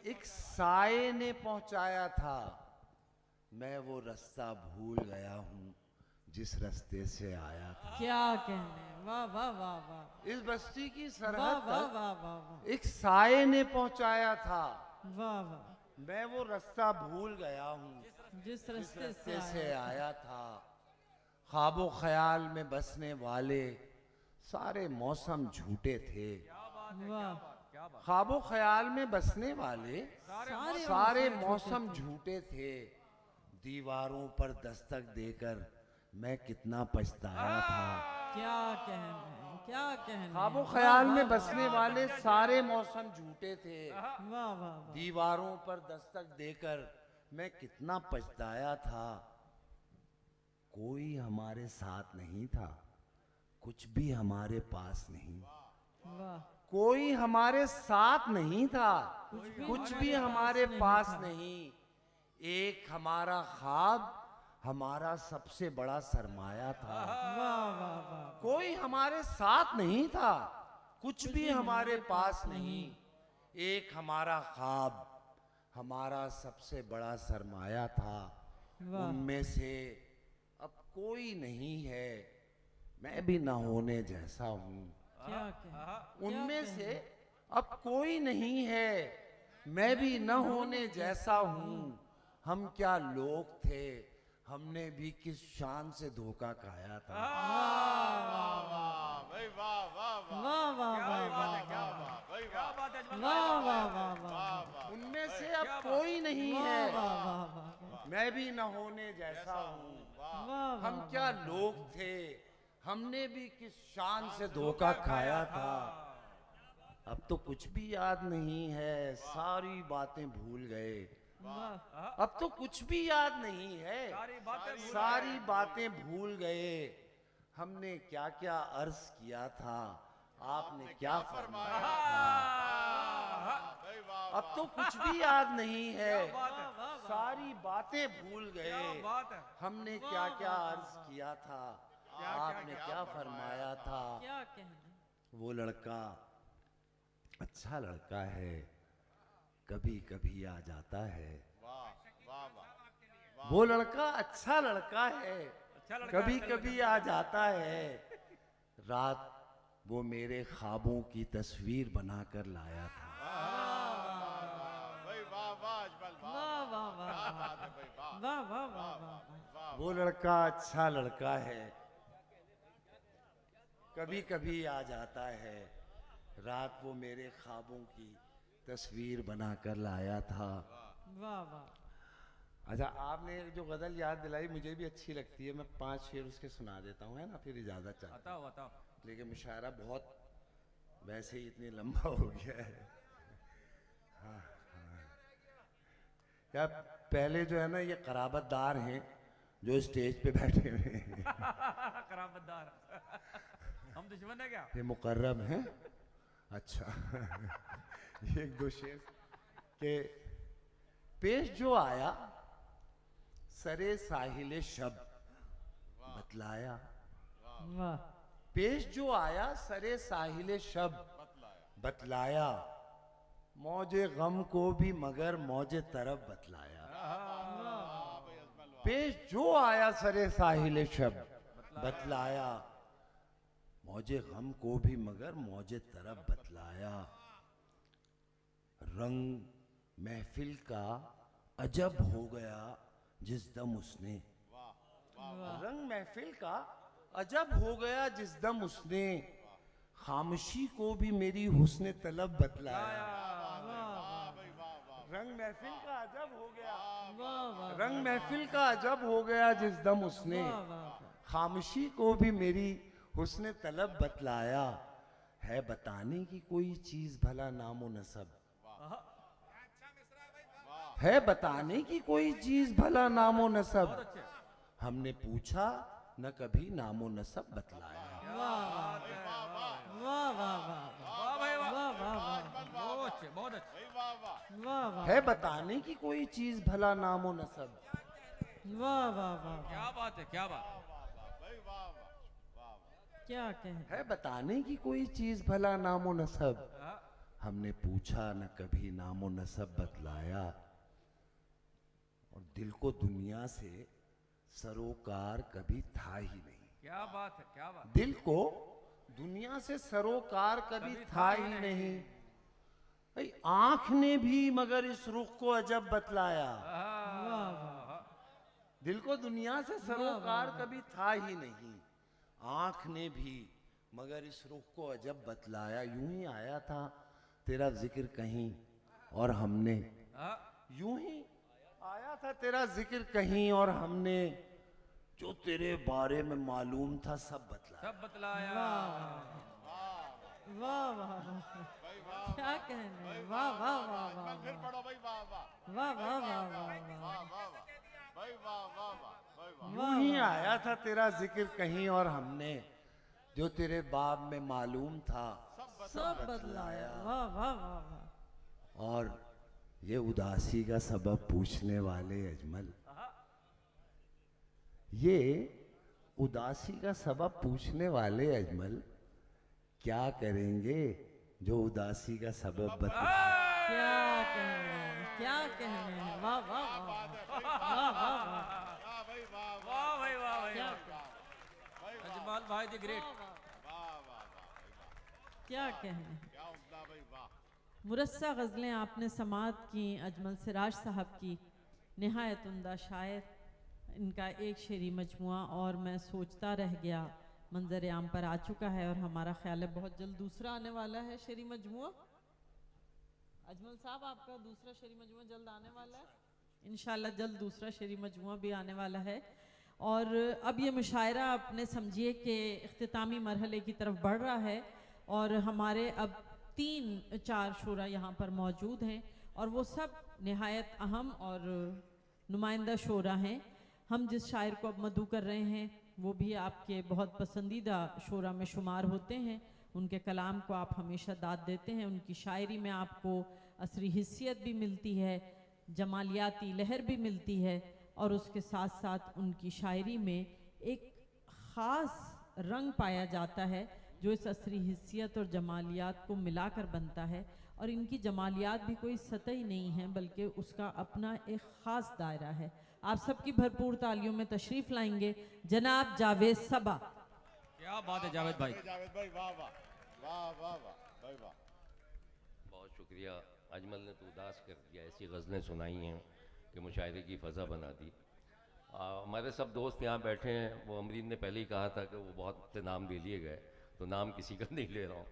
एक साये ने पहुंचाया था, मैं वो रास्ता भूल गया हूँ जिस रास्ते से आया था। क्या कहने, वाह वाह वाह वाह, इस बस्ती की वाह सरहद वाह तक वाह वाह वाह, एक साये ने पहुंचाया था, वाह वाह, मैं वो रास्ता भूल गया हूँ जिस रास्ते रास्ते से आया था, ख्वाबो ख्याल में बसने वाले सारे मौसम झूठे थे। वाह, ख्वाबो ख्याल में बसने वाले सारे मौसम झूठे थे। दीवारों पर दस्तक देकर मैं कितना पछताया था। क्या कहना है, क्या कहना है। ख्वाबो ख्याल में बसने वाले सारे मौसम झूठे थे। वाह वाह वाह, दीवारों पर दस्तक देकर मैं कितना पछताया था। कोई हमारे साथ नहीं था, कुछ भी हमारे पास नहीं। वाह, कोई हमारे साथ नहीं था, कुछ भी हमारे पास नहीं। एक हमारा ख्वाब हमारा सबसे बड़ा सरमाया था। वाह वाह वाह, कोई हमारे साथ नहीं था, कुछ भी हमारे पास नहीं। एक हमारा ख्वाब हमारा सबसे बड़ा सरमाया था। वाह। उनमें से अब कोई नहीं है, मैं भी न होने जैसा हूँ। क्या कहना, उनमें से अब कोई नहीं है, मैं भी न होने जैसा हूँ। हम क्या लोग थे, हमने भी किस शान से धोखा खाया था। वाह वाह वाह वाह वाह वाह वाह, उनमें से अब कोई नहीं वाह है, वाह वाह, मैं भी न होने जैसा हूँ। वाह हम क्या लोग थे, हमने भी किस शान से धोखा खाया था। अब तो कुछ भी याद नहीं है, सारी बातें भूल गए। वाह, अब तो कुछ भी याद नहीं है, सारी बातें भूल गए। हमने क्या क्या अर्ज किया था, आपने क्या फरमाया था। अब तो कुछ भी याद नहीं है, सारी बातें भूल गए। हमने क्या क्या अर्ज किया था, आपने क्या फरमाया था। क्या कहना, वो लड़का अच्छा लड़का है, कभी कभी आ जाता है। वो लड़का अच्छा लड़का है, कभी कभी आ जाता है। रात वो मेरे ख्वाबों की तस्वीर बनाकर लाया था। वाह वाह वाह वाह वाह वाह, वो लड़का अच्छा लड़का है, कभी कभी आ जाता है। रात वो मेरे ख्वाबों की तस्वीर बनाकर लाया था। वाह वाह, अच्छा, आपने जो गजल याद दिलाई मुझे भी अच्छी लगती है। मैं 5 शेर उसके सुना देता हूँ, है ना, फिर इजाजत चाहता बताओ बताओ। हूँ। लेकिन मुशायरा बहुत वैसे ही इतनी लंबा हो गया है। हाँ हाँ, क्या पहले जो है ना, ये कराबतदार हैं जो स्टेज पे बैठे हुए हैं। करामतदार हम दुश्मन है क्या? ये मुकर्रब हैं। अच्छा ये 1-2 शेर के पेश जो आया सरे साहिल शब बतलाया। वाह, पेश जो आया सरे साहिल शब बतलाया। मौजे गम को भी मगर मौजे तरफ बतलाया। पेश जो आया सरे साहिल शब बतलाया। मौजे गम को भी मगर मौजे तरफ बतलाया। रंग महफिल का अजब हो गया जिस दम उसने। रंग महफिल का अजब हो गया जिस दम उसने। खामोशी को भी मेरी हुस्न तलब बतलाया। रंग महफिल का अजब हो गया, रंग महफिल का अजब हो गया जिस दम उसने। खामोशी को भी मेरी हुस्न तलब बतलाया। है बताने की कोई चीज भला नामो नसब। है बताने की कोई चीज भला नामो नसब। हमने पूछा न कभी नामो नसब बतलाया। वाह वाह वाह भाई वाह, वाह वाह वाह, बहुत अच्छे बहुत अच्छे। वाह वाह, है बताने की कोई चीज भला नामो नसब। वाह वाह वाह, क्या बात है, क्या बात। क्या कह, है बताने की कोई चीज भला नामो नसब। हमने पूछा न कभी नामो नसब बतलाया। और दिल को दुनिया से सरोकार कभी था ही नहीं। क्या बात है, क्या बात। दिल को दुनिया से सरोकार कभी था ही नहीं। भाई आंख ने भी मगर इस रुख को अजब बतलाया। वाह वाह, दिल को दुनिया से सरोकार कभी था ही नहीं, आंख ने भी मगर इस रुख को अजब बतलाया। यूं ही आया था तेरा जिक्र कहीं और हमने, यूं ही आया था तेरा जिक्र कहीं और हमने, जो तेरे बारे में मालूम था सब बतलाया। सब बतलाया। वाह वाह वाह, क्या कहने, वाह वाह वाह वाह, फिर पढ़ो भाई, वाह वाह वाह वाह वाह वाह, वाह वाह भाई, वाह वाह वाह। यूं ही आया था तेरा जिक्र कहीं और हमने, जो तेरे बाब में मालूम था सब बदलाया। वाह वाह वाह वाह। और ये उदासी का सबब पूछने वाले अजमल, ये उदासी का सबब पूछने वाले अजमल, क्या करेंगे जो उदासी का सबब बता। क्या कहने, क्या कहने, वाह वाह वाह वाह वाह वाह, वाह भाई वाह भाई क्या वाह। अजमल भाई द ग्रेट। क्या कहने। मुरस्सा गज़लें आपने समात की अजमल सिराज साहब की, नहायत उम्दा शायर, इनका एक शेरी मजमुआ और मैं सोचता रह गया मंजर आम पर आ चुका है और हमारा ख्याल है बहुत जल्द दूसरा आने वाला है शेरी मजमुआ। अजमल साहब आपका दूसरा शेरी मजमुआ जल्द आने वाला है, इंशाल्लाह जल्द दूसरा शेरी मजमुआ भी आने वाला है। और अब ये मुशायरा अपने समझिए कि इख्तितामी मरहले की तरफ बढ़ रहा है और हमारे अब 3-4 शोरा यहाँ पर मौजूद हैं और वो सब नहायत अहम और नुमाइंदा शोरा हैं। हम जिस शायर को अब मदू कर रहे हैं वो भी आपके बहुत पसंदीदा शोरा में शुमार होते हैं। उनके कलाम को आप हमेशा दाद देते हैं, उनकी शायरी में आपको असरी हिस्सियत भी मिलती है, जमालियाती लहर भी मिलती है और उसके साथ साथ उनकी शायरी में एक ख़ास रंग पाया जाता है जो इस असरी हिस्सियत और जमालियात को मिलाकर बनता है। और इनकी जमालियात भी कोई सतही नहीं है बल्कि उसका अपना एक ख़ास दायरा है। आप सबकी भरपूर तालियों में तशरीफ़ लाएंगे जनाब जावेद सबा। क्या बात है जावेद भाई। जावेद भाई वाह वाह वाह वाह वाह भाई वाह। बहुत शुक्रिया। अजमल ने तो उदास कर दिया, ऐसी गज़लें सुनाई हैं कि मुशायरे की फ़ज़ा बना दी। हमारे सब दोस्त यहाँ बैठे हैं, वो अमरीन ने पहले ही कहा था कि वो बहुत से नाम ले लिए गए, तो नाम किसी का नहीं ले रहा हूँ।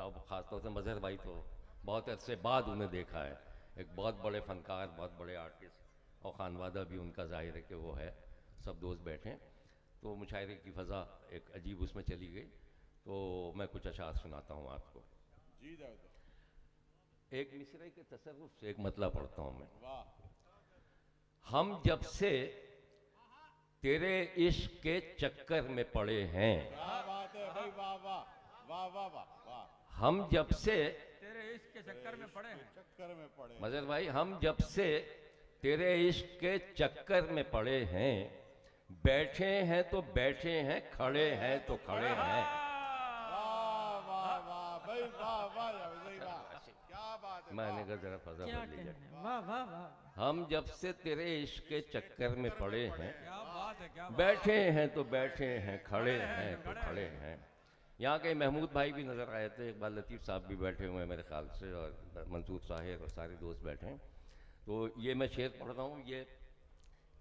अब ख़ासतौर से मज़हर भाई तो बहुत अरसे बाद उन्हें देखा है, एक बहुत बड़े फ़नकार, बहुत बड़े आर्टिस्ट, और खानवादा भी उनका ज़ाहिर है कि वो है। सब दोस्त बैठे हैं तो मुशायरे की फ़ज़ा एक अजीब उसमें चली गई, तो मैं कुछ अशार सुनाता हूँ आपको। जी जावेद एक मिसरे के तसर्रुफ से एक मतलब पढ़ता हूँ मैं। वाह। हम जब से तेरे इश्क के चक्कर में पड़े हैं, क्या बात है भाई, वाह वाह वाह वाह वाह वाह। हम जब से तेरे इश्क के चक्कर में पड़े हैं। चक्कर में पड़े। मजर भाई, हम जब से तेरे इश्क के चक्कर में पड़े हैं, बैठे हैं तो बैठे हैं, खड़े हैं तो खड़े हैं। वाह वाह वाह भाई वाह वाह जावेद भाई वाह। क्या बात है। मैंने कहा जरा फजा क्या बदल लीजिए। कहने, वाह वाह वाह। हम जब से तेरे इश्क के चक्कर में पड़े हैं, क्या बात है, क्या बात बैठे हैं तो बैठे हैं, खड़े हैं तो खड़े हैं। यहाँ के महमूद भाई भी नज़र आए थे, इकबाल लतीफ़ साहब भी बैठे हुए हैं मेरे ख्याल से, और मंसूर साहिर और सारे दोस्त बैठे हैं। तो ये मैं शेर पढ़ रहा हूँ, ये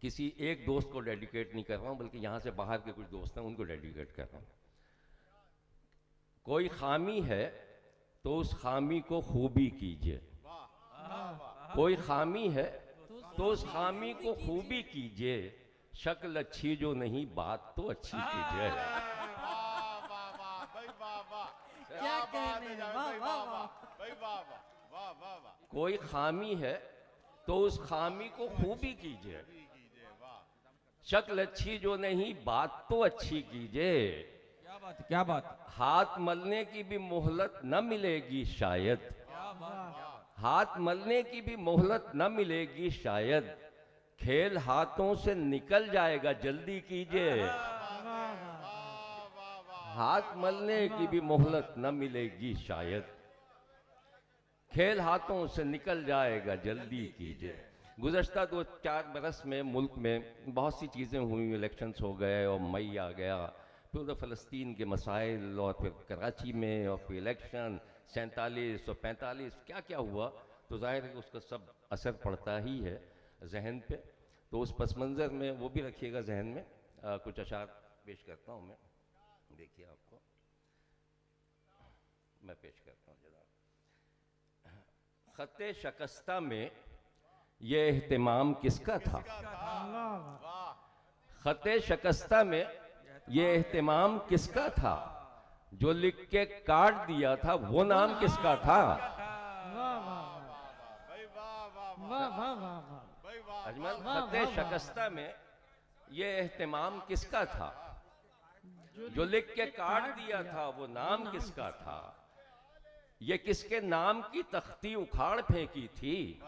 किसी एक दोस्त को डेडिकेट नहीं कर रहा हूँ, बल्कि यहाँ से बाहर के कुछ दोस्त हैं उनको डेडिकेट कर रहा हूँ। कोई खामी है तो उस खामी को खूबी कीजिए, कोई खामी है तो उस खामी को खूबी कीजिए, शक्ल अच्छी जो नहीं बात तो अच्छी कीजिए। वाह वाह वाह भाई वाह वाह। क्या कहने, वाह वाह वाह। भाई वाह वाह वाह वाह वाह। कोई खामी है तो उस खामी को खूबी कीजिए, शक्ल अच्छी जो नहीं बात तो अच्छी कीजिए। क्या बात है, क्या बात है। हाथ मलने की भी मोहलत न मिलेगी शायद, क्या बात है। हाथ मलने की भी मोहलत न मिलेगी शायद, खेल हाथों से निकल जाएगा जल्दी कीजिए। हाथ मलने की भी मोहलत न मिलेगी शायद, खेल हाथों से निकल जाएगा जल्दी कीजिए। गुज़श्ता 2-4 बरस में मुल्क में बहुत सी चीज़ें हुई, इलेक्शंस हो गए और मई आ गया, फिर उधर फ़लस्तीन के मसाइल, और फिर कराची में, और फिर इलेक्शन 47 और 45, क्या क्या हुआ, तो ज़ाहिर है कि उसका सब असर पड़ता ही है जहन पे। तो उस पस मंज़र में वो भी रखिएगा जहन में। कुछ अशार पेश करता हूँ मैं, देखिए आपको मैं पेश करता हूँ जरा। ख़त्ते शकस्ता में ये एहतिमाम किसका था? ख़त्ते शकस्ता में ये एहतिमाम किसका था? जो लिख के काट दिया था वो नाम किसका था? अजमल, ख़त्ते शकस्ता में ये एहतिमाम किसका था? जो लिख के काट दिया था वो नाम किसका था? ये किसके नाम की तख्ती उखाड़ फेंकी थी?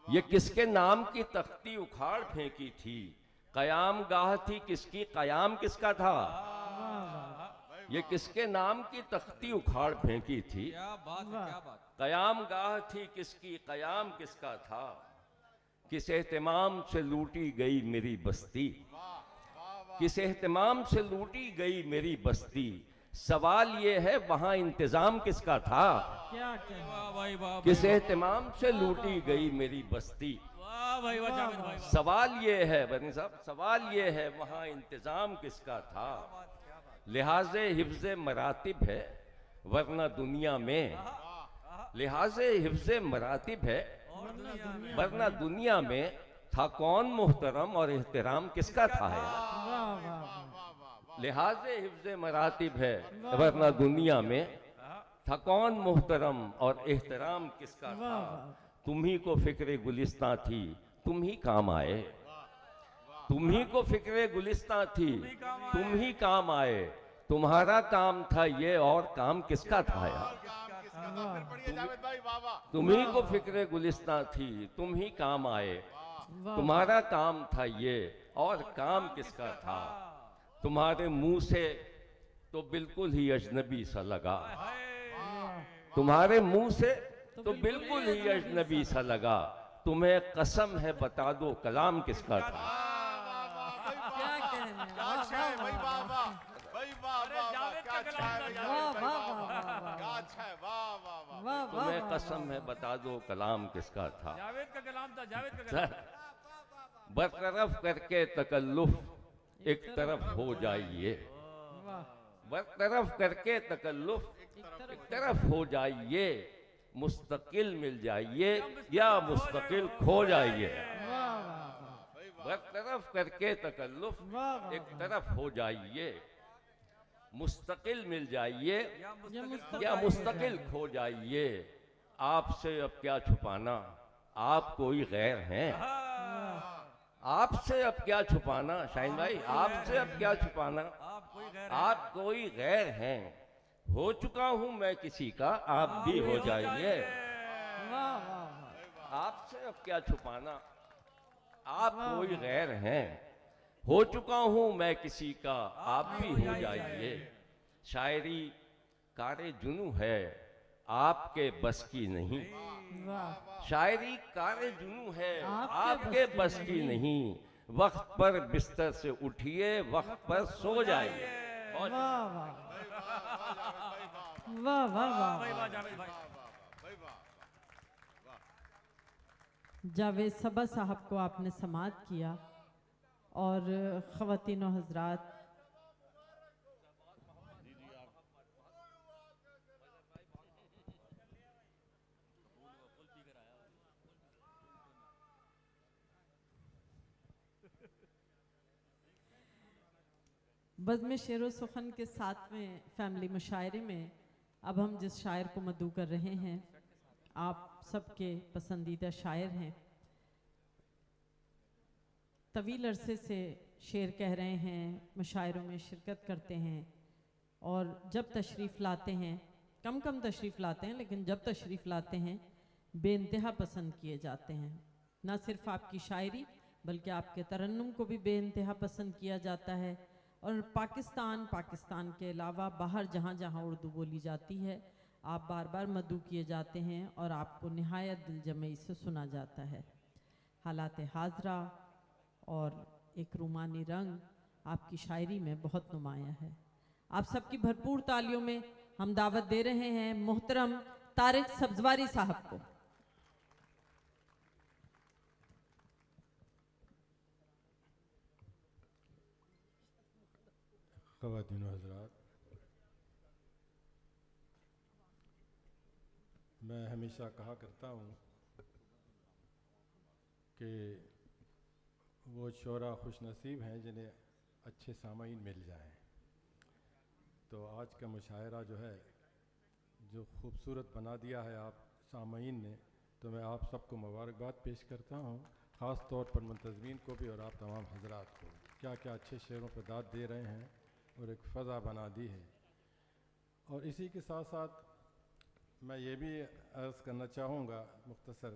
ये किसके नाम की तख्ती उखाड़ फेंकी थी? कयाम गाह थी किसकी, कयाम किसका था? ये किसके नाम की तख्ती उखाड़ फेंकी थी? क्या बात है, क्या बात। कयाम गाह थी किसकी, कयाम किसका था? किस एहतिमाम से लूटी गई मेरी बस्ती, किस एहतिमाम से लूटी गई मेरी बस्ती। सवाल ये है वहां इंतजाम किसका था? क्या वाह भाई वाह, किस एहतिमाम से लूटी गई मेरी बस्ती। वाह भाई वाह, जावेद भाई वाह। सवाल ये है बनी साहब, सवाल ये है वहां इंतजाम किसका था? लिहाजे हिफ्ज़े मरातिब है वरना दुनिया में, लिहाजे हिफ्ज़े मरातिब है वरना दुनिया में था कौन मुहतरम और एहतराम किसका था? है लिहाजे हिफ्ज़े मरातिब है वरना दुनिया में था कौन मुहतरम और एहतराम किसका था? तुम ही को फिक्रे गुलिस्तां थी तुम ही काम आए, तुम ही को फिक्रे गुलिस्तां थी तुम ही काम आए। तुम्हारा काम था ये और काम किसका था यार? तुम ही को फिक्रे गुलिस्तां थी तुम ही काम आए। तुम्हारा काम था ये और काम किसका था? तुम्हारे मुंह से तो बिल्कुल ही अजनबी सा लगा, तुम्हारे मुंह से तो बिल्कुल ही अजनबी सा लगा। तुम्हें कसम है बता दो कलाम किसका था? तुम्हें कसम है बता दो कलाम किसका था? जावेद का कलाम था, जावेद का कलाम। बरतरफ करके तकल्लुफ एक तरफ हो जाइए, बरतरफ करके तकल्लुफ एक तरफ हो जाइए। मुस्तकिल मिल जाइए या मुस्तकिल खो जाइए। बरतरफ करके तकल्लुफ एक तरफ हो जाइए। मुस्तकिल मिल जाइए या मुस्तकिल खो जाइए। आपसे अब क्या छुपाना, आप कोई गैर हैं। आपसे अब क्या छुपाना शाहीन भाई, आपसे अब क्या छुपाना, आप कोई गैर हैं। हो चुका हूं मैं किसी का आप भी हो जाइए। आपसे अब क्या छुपाना, आप कोई गैर हैं। हो चुका हूं मैं किसी का आप भी हो जाइए। शायरी कारे जुनू है आपके बस की नहीं, शायरी कारे जुनू है आपके बस की नहीं। वक्त पर बिस्तर से उठिए वक्त पर सो जाइए। वाह वाह वाह। भाई वाह, जावेद भाई। जावेद सबा साहब को आपने समाअत किया और ख़वातीन व हज़रात, बज़्म शेर सुखन के 7वें फैमिली मुशायरे में अब हम जिस शायर को मदू कर रहे हैं, आप सबके पसंदीदा शायर हैं। तवील अरसे से शेर कह रहे हैं, मुशायरों में शिरकत करते हैं और जब तशरीफ़ लाते हैं, कम कम तशरीफ़ लाते हैं लेकिन जब तशरीफ़ लाते हैं बेइंतहा पसंद किए जाते हैं। न सिर्फ आपकी शायरी बल्कि आपके तरन्नुम को भी बेइंतहा पसंद किया जाता है। और पाकिस्तान के अलावा बाहर जहाँ जहाँ उर्दू बोली जाती है आप बार बार मदू किए जाते हैं और आपको निहायत दिलजमई से सुना जाता है। हालात हाजरा और एक रूमानी रंग आपकी शायरी में बहुत नुमाया है। आप सबकी भरपूर तालियों में हम दावत दे रहे हैं मोहतरम तारिक सब्जवारी साहब को। ख़वातीन व हज़रात, मैं हमेशा कहा करता हूँ कि वो शोरा खुश नसीब हैं जिन्हें अच्छे सामाईन मिल जाएं। तो आज का मुशायरा जो है, जो खूबसूरत बना दिया है आप सामाईन ने, तो मैं आप सबको मुबारकबाद पेश करता हूँ, ख़ास तौर पर मुंतज़मीन को भी और आप तमाम हज़रात को। क्या क्या अच्छे शेरों पर दाद दे रहे हैं और एक फ़ज़ा बना दी है। और इसी के साथ साथ मैं ये भी अर्ज़ करना चाहूँगा मुख्तसर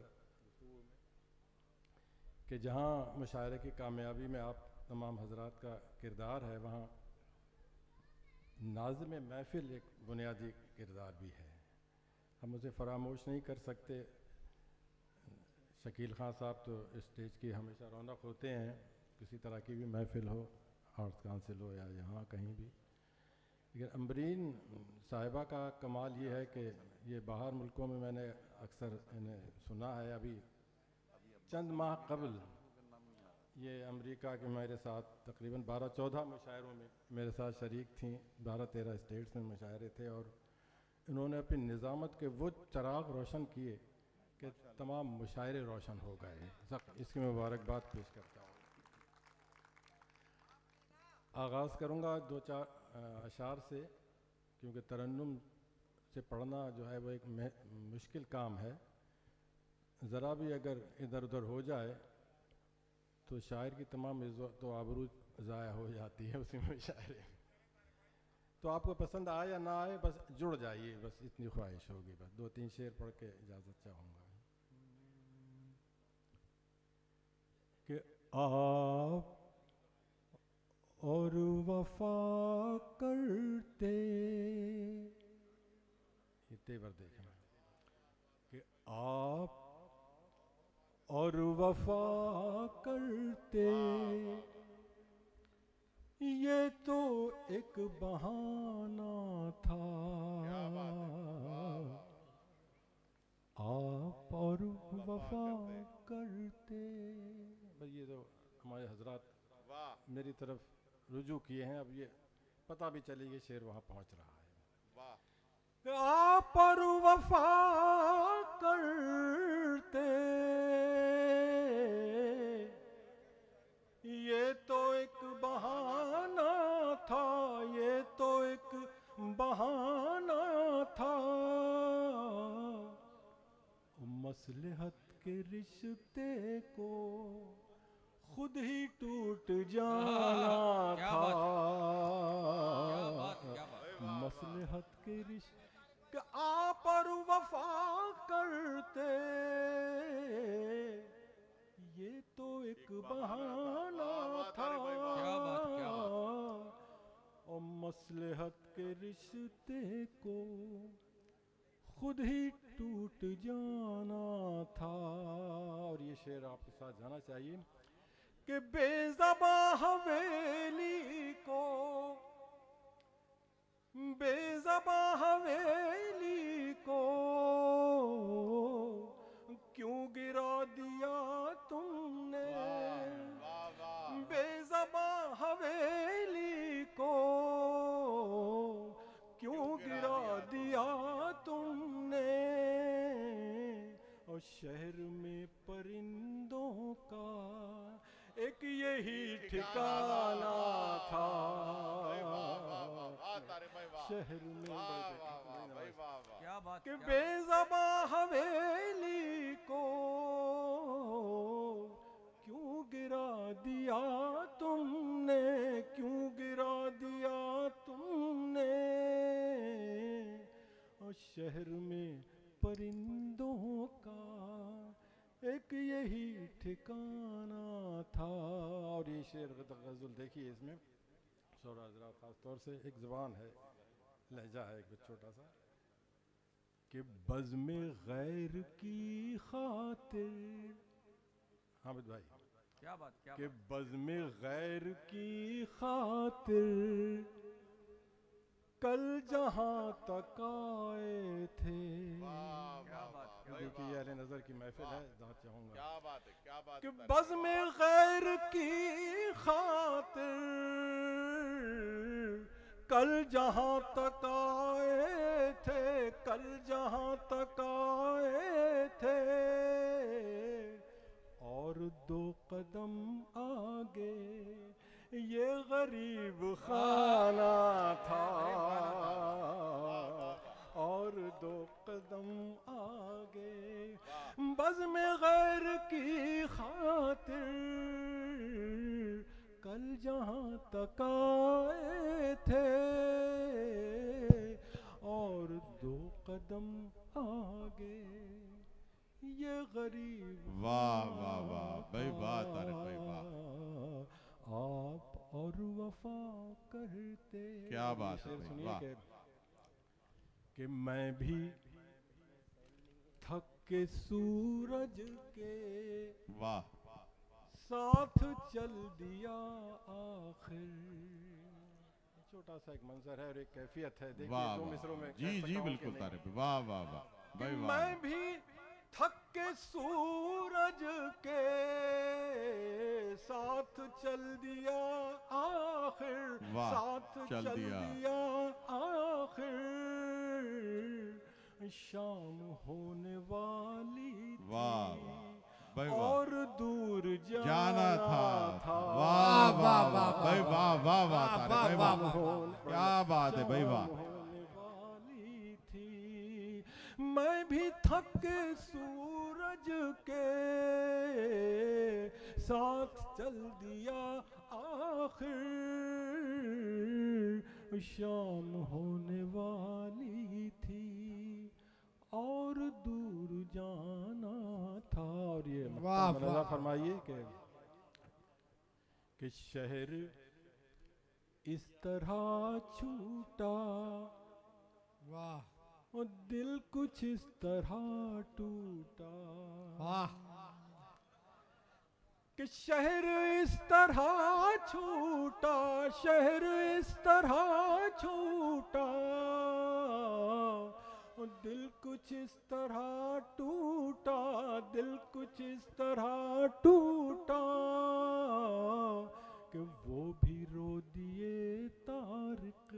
कि जहाँ मुशायरे की कामयाबी में आप तमाम हज़रात का किरदार है, वहाँ नाज़िम महफ़िल एक बुनियादी किरदार भी है। हम उसे फरामोश नहीं कर सकते। शकील ख़ान साहब तो स्टेज की हमेशा रौनक होते हैं, किसी तरह की भी महफ़िल हो, आर्ट्स काउंसिल हो या यहाँ कहीं भी। लेकिन अम्बरीन साहिबा का कमाल ये है कि ये बाहर मुल्कों में मैंने अक्सर इन्हें सुना है। अभी चंद माह कबल ये अमेरिका के मेरे साथ तकरीबन 12-14 मुशायरों में मेरे साथ शरीक थीं। 12-13 स्टेट्स में मुशायरे थे और इन्होंने अपनी निज़ामत के वो चराग रोशन किए कि तमाम मुशायरे रोशन हो गए। इसकी मुबारकबाद पेश करता हूँ। आगाज़ करूँगा 2-4 अशार से, क्योंकि तरन्नुम से पढ़ना जो है वो एक मुश्किल काम है। ज़रा भी अगर इधर उधर हो जाए तो शायर की तमाम इज़्ज़त तो आबरू ज़ाया हो जाती है उसी मुशायरे में। तो आपको पसंद आए या ना आए, बस जुड़ जाइए, बस इतनी ख्वाहिश होगी। बस 2-3 शेर पढ़ के इजाज़त चाहूँगा कि आप और वफा करते, ये तेवर देखना, कि आप और वफा करते, ये तो एक बहाना था। आप और वफा करते, भाई ये तो हमारे हजरात मेरी तरफ रुजू किए हैं। अब ये पता भी चले ये शेर वहाँ पहुँच रहा है। आप और वफा करते, ये तो एक बहाना था, ये तो एक बहाना था। मसलहत के रिश्ते को खुद ही टूट जाना था। मसलहत के रिश्ते आप और वफा करते, ये तो एक बहाना था। और मसलहत के रिश्ते को खुद ही टूट जाना था। और ये शेर आपके साथ जाना चाहिए कि बेज़बां हवेली को, बेज़बां हवेली को क्यों गिरा दिया तुमने। बेज़बां हवेली को क्यों गिरा दिया तुमने। और शहर में परिंदों का एक यही ठिकाना था। शहर में कि बेज़बां हवेली को क्यों गिरा दिया तुमने, क्यों गिरा दिया तुमने। और शहर में परिंदों का एक यही ठिकाना था। और ये शेर गज़ल देखिए, इसमें शोरा हज़रात ख़ास तौर से एक ज़बान है, लहजा है एक छोटा सा, कि बज़्म गैर की खातिर, हामिद भाई क्या बात, क्या कि बज़्म गैर की खातिर कल जहाँ तक आए थे। देखिए अहले नज़र की महफिल है, दाद चाहूँगा। क्या बात है, क्या बात कि बज़्म गैर की खातिर कल जहाँ तक आए थे, कल जहाँ तक आए थे, और 2 कदम आगे ये गरीब खाना था, और 2 कदम आगे बज़्म गैर की खातिर कल जहाँ तक आए थे, और 2 कदम आगे ये गरीब। वाह वाह वाह भाई, वाह तारिक भाई, वाह, आप और वफा करते। क्या बात है भाई, सुनिए वाह। कि मैं भी थक के सूरज के वाह, साथ चल दिया आखिर। छोटा सा एक मंजर है और एक कैफियत है, देखिए वाह 2 वाह। मिसरों में जी जी बिल्कुल तारिक भाई, वाह वाह वाह भाई, वाह। मैं भी थक के सूरज के साथ चल दिया आखिर, वाह, साथ चल चल दिया। दिया आखिर, शाम होने वाली थी, वाह भाई, वाह। और दूर जाना था। वाह वाह वाह भाई, वाह वाह वाह तारिक भाई, वाह, क्या बात है भाई, वाह। होने वाली थी, मैं भी थक के सूरज के साथ चल दिया आखिर, शाम होने वाली थी, और दूर जाना था। और ये मौलाना फरमाइए कि शहर इस तरह छूटा, वाह, और दिल कुछ इस तरह टूटा, वाह, कि शहर इस तरह छूटा, शहर इस तरह छूटा, और दिल कुछ इस तरह टूटा, दिल कुछ इस तरह टूटा, कि वो भी रो दिए तारिक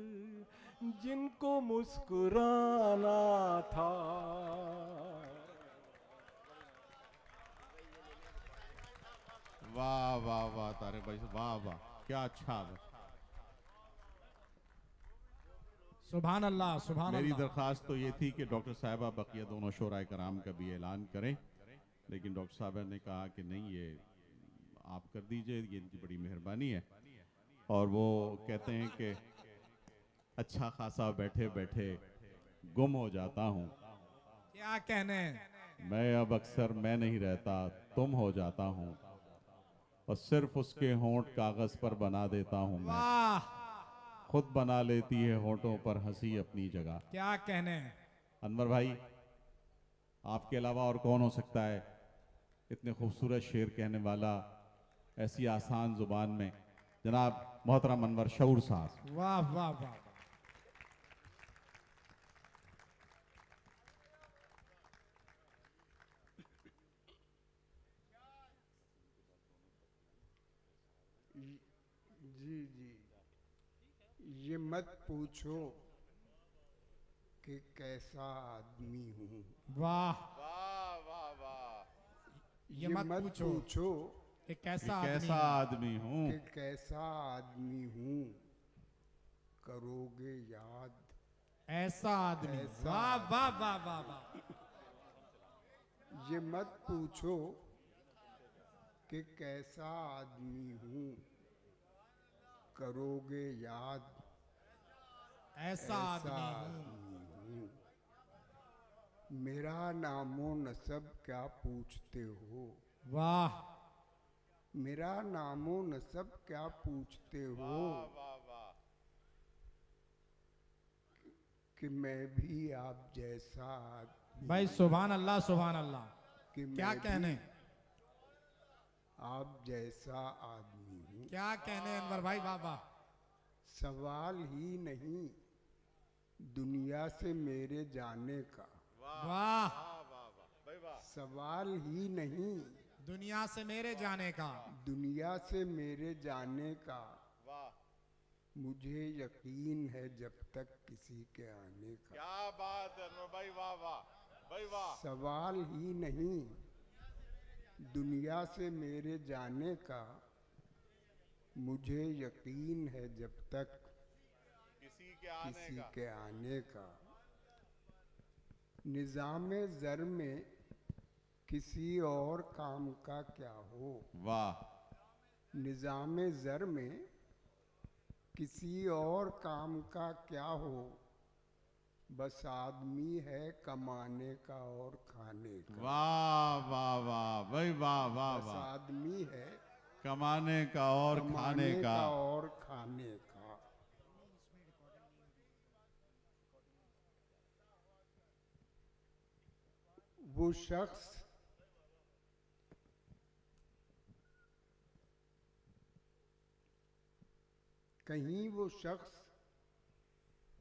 जिनको मुस्कुराना था। वाह वाह वाह तारिक भाई, वाह वाह, क्या अच्छा। सुभान अल्लाह, सुभान मेरी अल्लाह। दरख्वास्त तो ये थी कि डॉक्टर साहिबा बकिया दोनों शोराए कराम का भी ऐलान करें, लेकिन डॉक्टर साहबा ने कहा कि नहीं, ये आप कर दीजिए, ये इनकी बड़ी मेहरबानी है। और वो कहते हैं कि अच्छा खासा बैठे बैठे गुम हो जाता हूँ, क्या कहने, मैं अब अक्सर मैं नहीं रहता तुम हो जाता हूँ, और सिर्फ उसके होंठ कागज पर बना देता हूँ मैं, वाह, खुद बना लेती है होंठों पर हंसी अपनी जगह। क्या कहने। अनवर भाई, आपके अलावा और कौन हो सकता है इतने खूबसूरत शेर कहने वाला ऐसी आसान जुबान में? जनाब मोहतरम अनवर शऊर साहब। वाह वाह वाह। जी जी, ये मत पूछो कि कैसा आदमी हूँ, वाह वाह वाह वाह। ये मत पूछो कि कैसा आदमी हूँ, कि कैसा आदमी हूँ, करोगे याद ऐसा आदमी। ऐसा वाह वाह वाह वाह वाह। ये मत पूछो कि कैसा आदमी हूँ, करोगे याद ऐसा आदमी हूँ। मेरा नामो नसब क्या पूछते हो, वाह, मेरा नामो नसब क्या पूछते हो, कि मैं भी आप जैसा आदमी, भाई सुभान अल्लाह, सुभान अल्लाह। कि क्या मैं भी कहने, आप जैसा आदमी हूँ। क्या कहने अनवर भाई, वाह वाह। सवाल ही नहीं दुनिया से मेरे जाने का, वाह, सवाल ही नहीं दुनिया से मेरे जाने का, दुनिया से मेरे जाने का, मुझे यकीन है जब तक किसी के आने का। क्या बात है अनवर भाई, वाह वाह भाई वाह। सवाल ही नहीं दुनिया से मेरे जाने का, मुझे यकीन है जब तक किसी के आने का। निज़ामे ज़र में किसी और काम का क्या हो। वाह। निज़ामे ज़र में किसी और काम का क्या हो, बस आदमी है कमाने का और खाने का। वाह वाह वाह भाई वाह वाह बस वाह। आदमी है कमाने का और खाने का। और खाने का। वो शख्स कहीं वो शख्स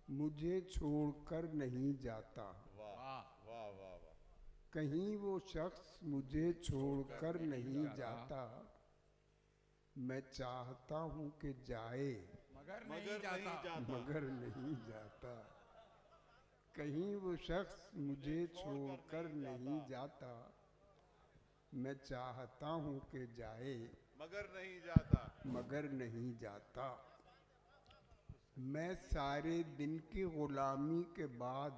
मुझे छोड़कर नहीं जाता। वाह वाह वाह वाह। कहीं वो शख्स मुझे छोड़कर नहीं जाता। मैं चाहता हूँ कि जाए मगर नहीं जाता। मगर नहीं जाता। कहीं वो शख्स मुझे छोड़कर नहीं जाता। मैं चाहता हूँ कि जाए मगर नहीं जाता। मगर नहीं जाता। मैं सारे दिन की गुलामी के बाद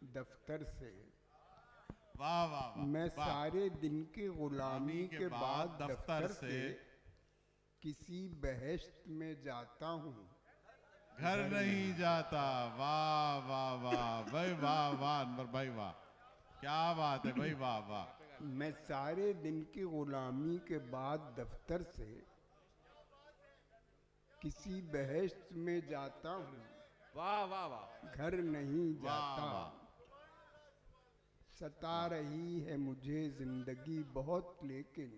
दफ्तर से, वाह वाह वाह। मैं वाह। सारे दिन की गुलामी के बाद दफ्तर से किसी बहश्त में जाता हूँ। घर नहीं जाता। वाह वाह वाह भाई वाह वाह अनवर भाई वाह। क्या बात है भाई वाह वाह। मैं सारे दिन की गुलामी के बाद दफ्तर से किसी बहश्त में जाता हूँ। वाह वाह वाह। घर नहीं जाता। वाह। सता रही है मुझे जिंदगी बहुत, लेकिन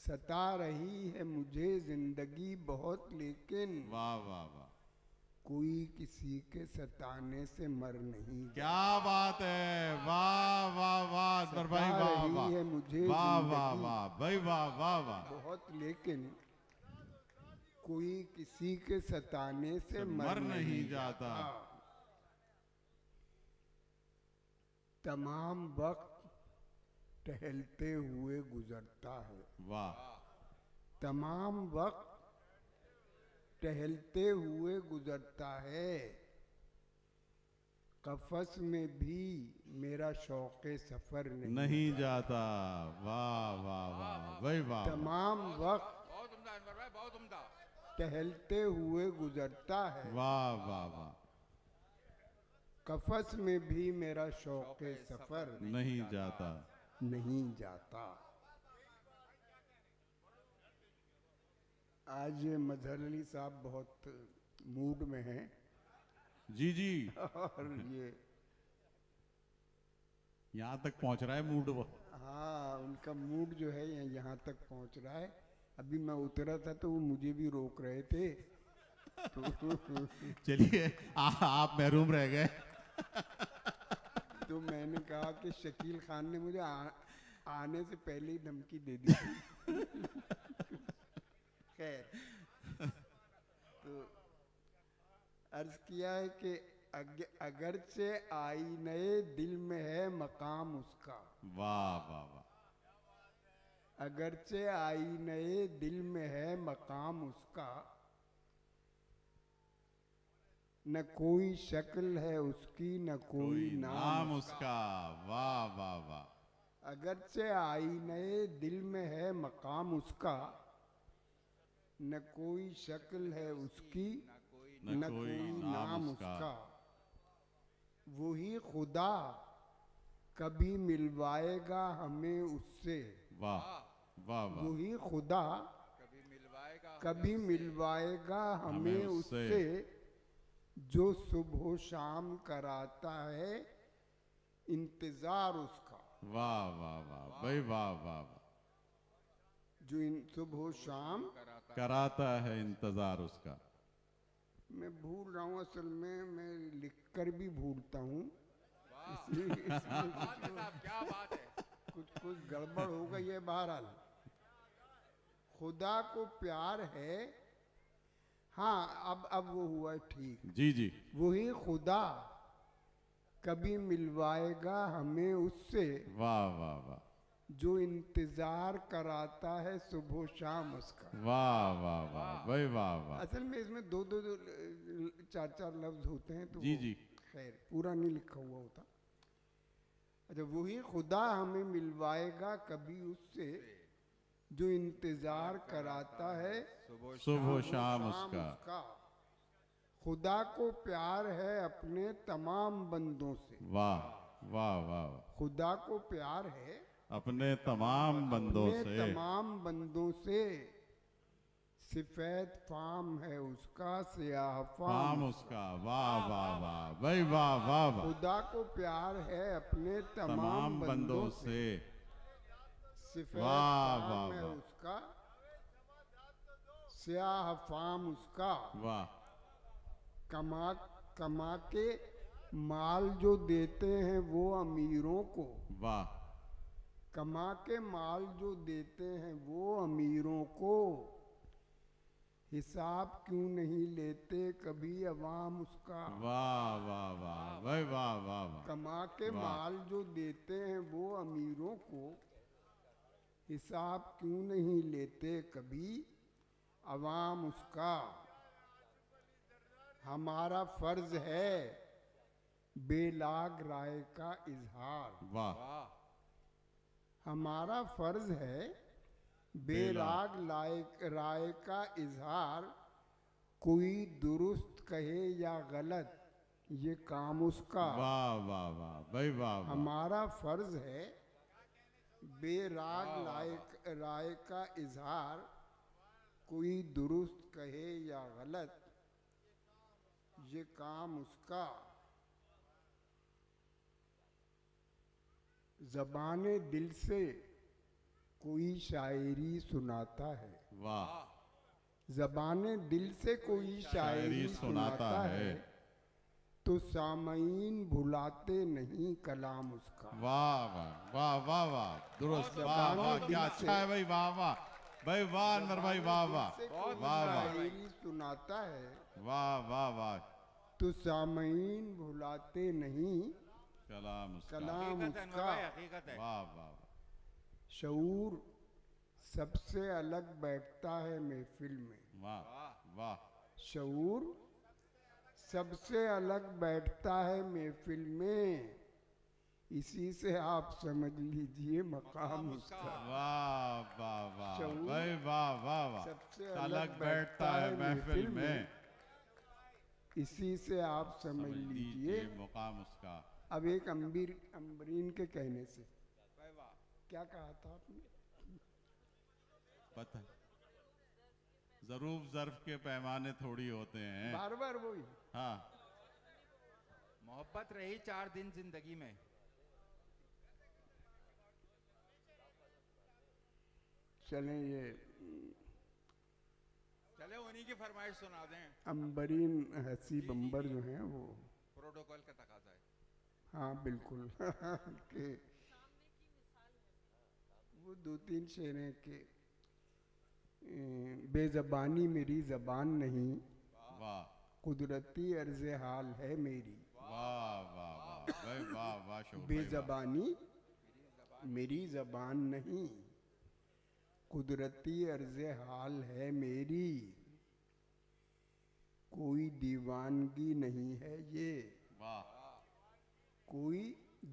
सता रही है मुझे जिंदगी बहुत, लेकिन वाह वाह वाह। कोई किसी के सताने से मर नहीं जाता। क्या बात है। वाह वाह वाह अनवर भाई सता वाह रही वाह। है मुझे वाह वाह जिंदगी वाह भाई वाह वाह वाह। बहुत, लेकिन कोई किसी के सताने से मर नहीं जाता। तमाम वक्त टहलते हुए गुजरता है। वाह। तमाम वक्त टहलते हुए गुजरता है। कफस में भी मेरा शौक़े सफर नहीं जाता। वाह वाह वाह भाई वाह। तमाम वक्त बहुत उम्दा अनवर भाई, बहुत उम्दा। टहलते हुए गुजरता है। वाह वाह वाह। कफस में भी मेरा शौक़े सफर नहीं जाता। नहीं जाता। आज मजहर अली साहब बहुत मूड में हैं। जी जी। और ये यहाँ तक पहुँच रहा है मूड वो। हाँ, उनका मूड जो है यहाँ तक पहुँच रहा है। अभी मैं उतरा था तो वो मुझे भी रोक रहे थे तो चलिए आप महरूम रह गए। तो मैंने कहा कि शकील खान ने मुझे आने से पहले ही धमकी दे दी थी। खैर, तो अर्ज किया है कि अगरचे आईने दिल में है मकाम उसका। वाह वाह वाह। अगरचे आईने दिल में है मकाम उसका, न कोई शक्ल है उसकी न कोई नाम उसका। वाह वाह वाह। अगरचे आईने दिल में है मकाम उसका, न कोई शक्ल है उसकी न कोई नाम उसका। वही खुदा कभी मिलवाएगा हमें उससे। वाह वाह वाह। वही खुदा कभी मिलवाएगा हमें उससे, जो सुबह शाम कराता है इंतजार उसका। वाह वाह वाह भाई वाह वाह। जो सुबह शाम कराता है इंतजार उसका। मैं भूल रहा हूँ, असल में मैं लिखकर भी भूलता हूँ। क्या बात है। कुछ गड़बड़ हो गई है। बहरहाल, खुदा को प्यार है हाँ, अब वो हुआ ठीक। जी जी। वही खुदा कभी मिलवाएगा हमें उससे, वाह वाह वाह, जो इंतजार कराता है सुबह शाम उसका। वाह वाह वाह भाई, वाह वाह। असल में इसमें दो चार लफ्ज होते हैं तो जी जी, खैर पूरा नहीं लिखा हुआ होता। अच्छा, वही खुदा हमें मिलवाएगा कभी उससे, जो इंतजार कराता है सुबह शाम उसका। खुदा को प्यार है अपने तमाम बंदों से। वाह वाह वाह, खुदा को प्यार है अपने तमाम बंदों से, तमाम बंदों से। सफेद फाम है उसका, सियाह फाम उसका। वाह वाह वाह भाई, वाह वाह वाह। खुदा को प्यार है अपने तमाम बंदों से। सफेद फाम है उसका, सियाह फाम उसका। वाह। कमा के माल जो देते हैं वो अमीरों को। वाह। कमा के माल जो देते हैं वो अमीरों को, हिसाब क्यों नहीं लेते कभी अवाम उसका। वाह वाह वाह भाई, वाह वाह वाह। कमा के माल जो देते हैं वो अमीरों को, हिसाब क्यों नहीं लेते कभी अवाम उसका। हमारा फर्ज है बेलाग राय का इजहार। वाह। हमारा फर्ज है बेलाग राय का इजहार, कोई दुरुस्त कहे या गलत ये काम उसका। वाह वाह वाह भाई, वाह। हमारा फर्ज है बेराग राय का इजहार, कोई दुरुस्त कहे या गलत ये काम उसका। ज़बाने दिल से कोई शायरी सुनाता है। वाह। ज़बाने दिल से कोई शायरी सुनाता है, तो सामईन भुलाते नहीं कलाम उसका। वाह वाह वाह वाह वाह, दुरुस्त। वाह वाह, क्या अच्छा है भाई, वाह वाह भाई, वाह अनवर भाई, वाह वाह वाह वाह। शायरी सुनाता है, वाह वाह वाह, तो सामईन भुलाते नहीं कलाम उसका। वाह वाह। शऊर सबसे अलग बैठता है महफिल में। वाह वाह। शऊर सबसे अलग बैठता है महफिल में, इसी से आप समझ लीजिए मकाम उसका। वाह वाह वाह शऊर भाई, वाह वाह वाह। सबसे अलग बैठता है महफिल में, इसी से आप समझ लीजिए मुकाम उसका। अब एक अम्बरीन के कहने से, क्या कहा था आपने? पता, ज़रूफ ज़र्फ के पैमाने थोड़ी होते हैं। बार बार वही। हाँ। मोहब्बत रही 4 दिन जिंदगी में। चलें, ये चले उन्हीं की फरमाइश सुना दें। अम्बरीन हसी बम्बर जो हैं वो प्रोटोकॉल का तकाजा है। हाँ बिल्कुल के वो 2-3 शेर हैं कि बेज़बानी मेरी ज़बान नहीं, वाह। कुदरती अर्ज़े हाल है मेरी। वाह वाह वाह भाई, वाह वाह। बेज़बानी मेरी ज़बान नहीं, कुदरती अर्ज़े हाल है मेरी, कोई दीवानगी नहीं है ये। वाह। कोई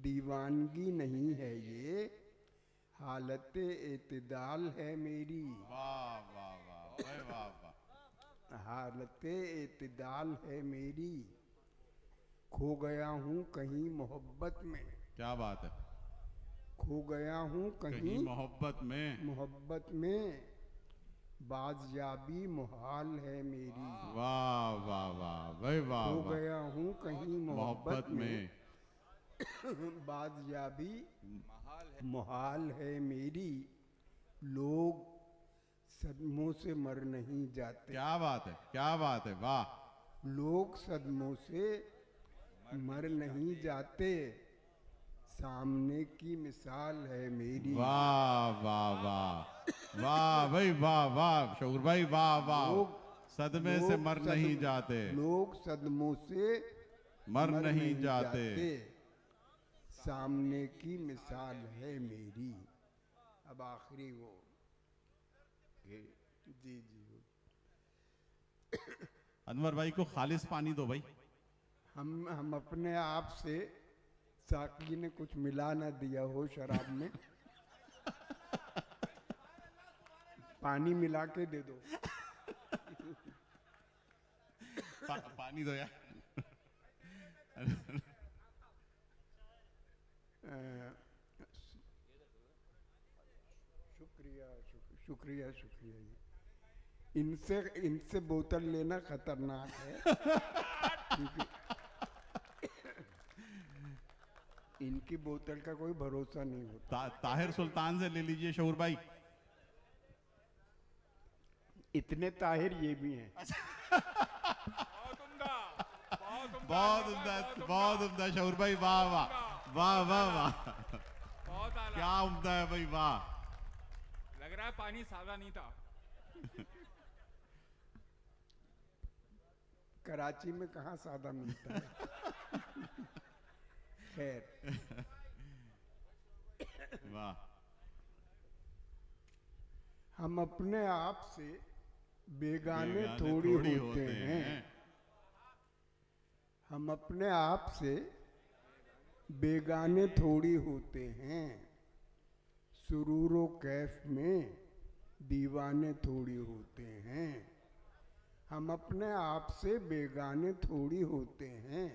दीवानगी नहीं है ये, हालत एतदाल है मेरी। वाह वाह वाह भाई, वाह वाह। हालत एतदाल है मेरी, खो गया हूँ कहीं मोहब्बत में। क्या बात है। खो गया हूँ कहीं मोहब्बत में। मोहब्बत में, बाज़याबी मुहाल है मेरी। वाह वाह वाह भाई, वाह। खो गया हूँ कहीं मोहब्बत में, बाज़याबी मुहाल है मेरी, लोग सदमों से मर नहीं जाते। क्या बात है, क्या बात है, वाह। लोग सदमों से मर नहीं जाते, सामने की मिसाल है मेरी। वाह वाह वाह वाह भाई, वाह वाह शऊर भाई, वाह वाह। लोग सदमे से मर नहीं जाते, लोग सदमों से मर नहीं जाते। सामने की मिसाल है मेरी। अब आखिरी वो जी अनवर भाई को खालिस पानी दो भाई। हम अपने आप से साकी ने कुछ मिला ना दिया हो शराब में, पानी मिला के दे दो। पानी दो यार। शुक्रिया शुक्रिया जी। इनसे बोतल लेना खतरनाक है क्योंकि इनकी बोतल का कोई भरोसा नहीं होता। ताहिर सुल्तान से ले लीजिए शऊर भाई। इतने ताहिर ये भी हैं। बहुत उम्दा शऊर भाई, वाह वाह वाह वाह वाह, क्या उम्दा है भाई, वाह। लग रहा है पानी सादा नहीं था। कराची में कहाँ सादा मिलता है। खैर वाह। हम अपने आप से बेगाने थोड़ी होते हैं। हम अपने आप से बेगाने थोड़ी होते हैं। सुरूरो कैफ में दीवाने थोड़ी होते हैं। हम अपने आप से बेगाने थोड़ी होते हैं।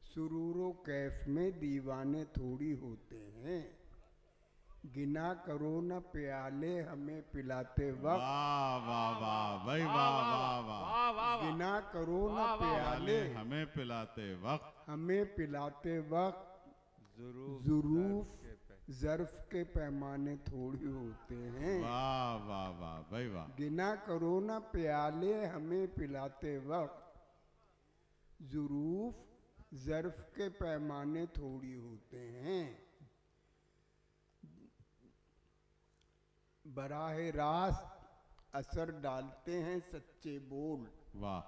सुरूरो कैफ में दीवाने थोड़ी होते हैं। गिना करो न प्याले हमें पिलाते वक्त। वाह वाह वाह भाई, वाह वाह वाह। गिना करो न प्याले हमें पिलाते वक्त, हमें पिलाते वक्त ज़ुरूफ ज़र्फ के पैमाने थोड़ी होते हैं। वाह वाह वाह भाई वाह। गिना करो न प्याले हमें पिलाते वक्त ज़ुरूफ ज़र्फ के पैमाने थोड़ी होते हैं। बराह रास्त असर डालते हैं सच्चे बोल। वाह।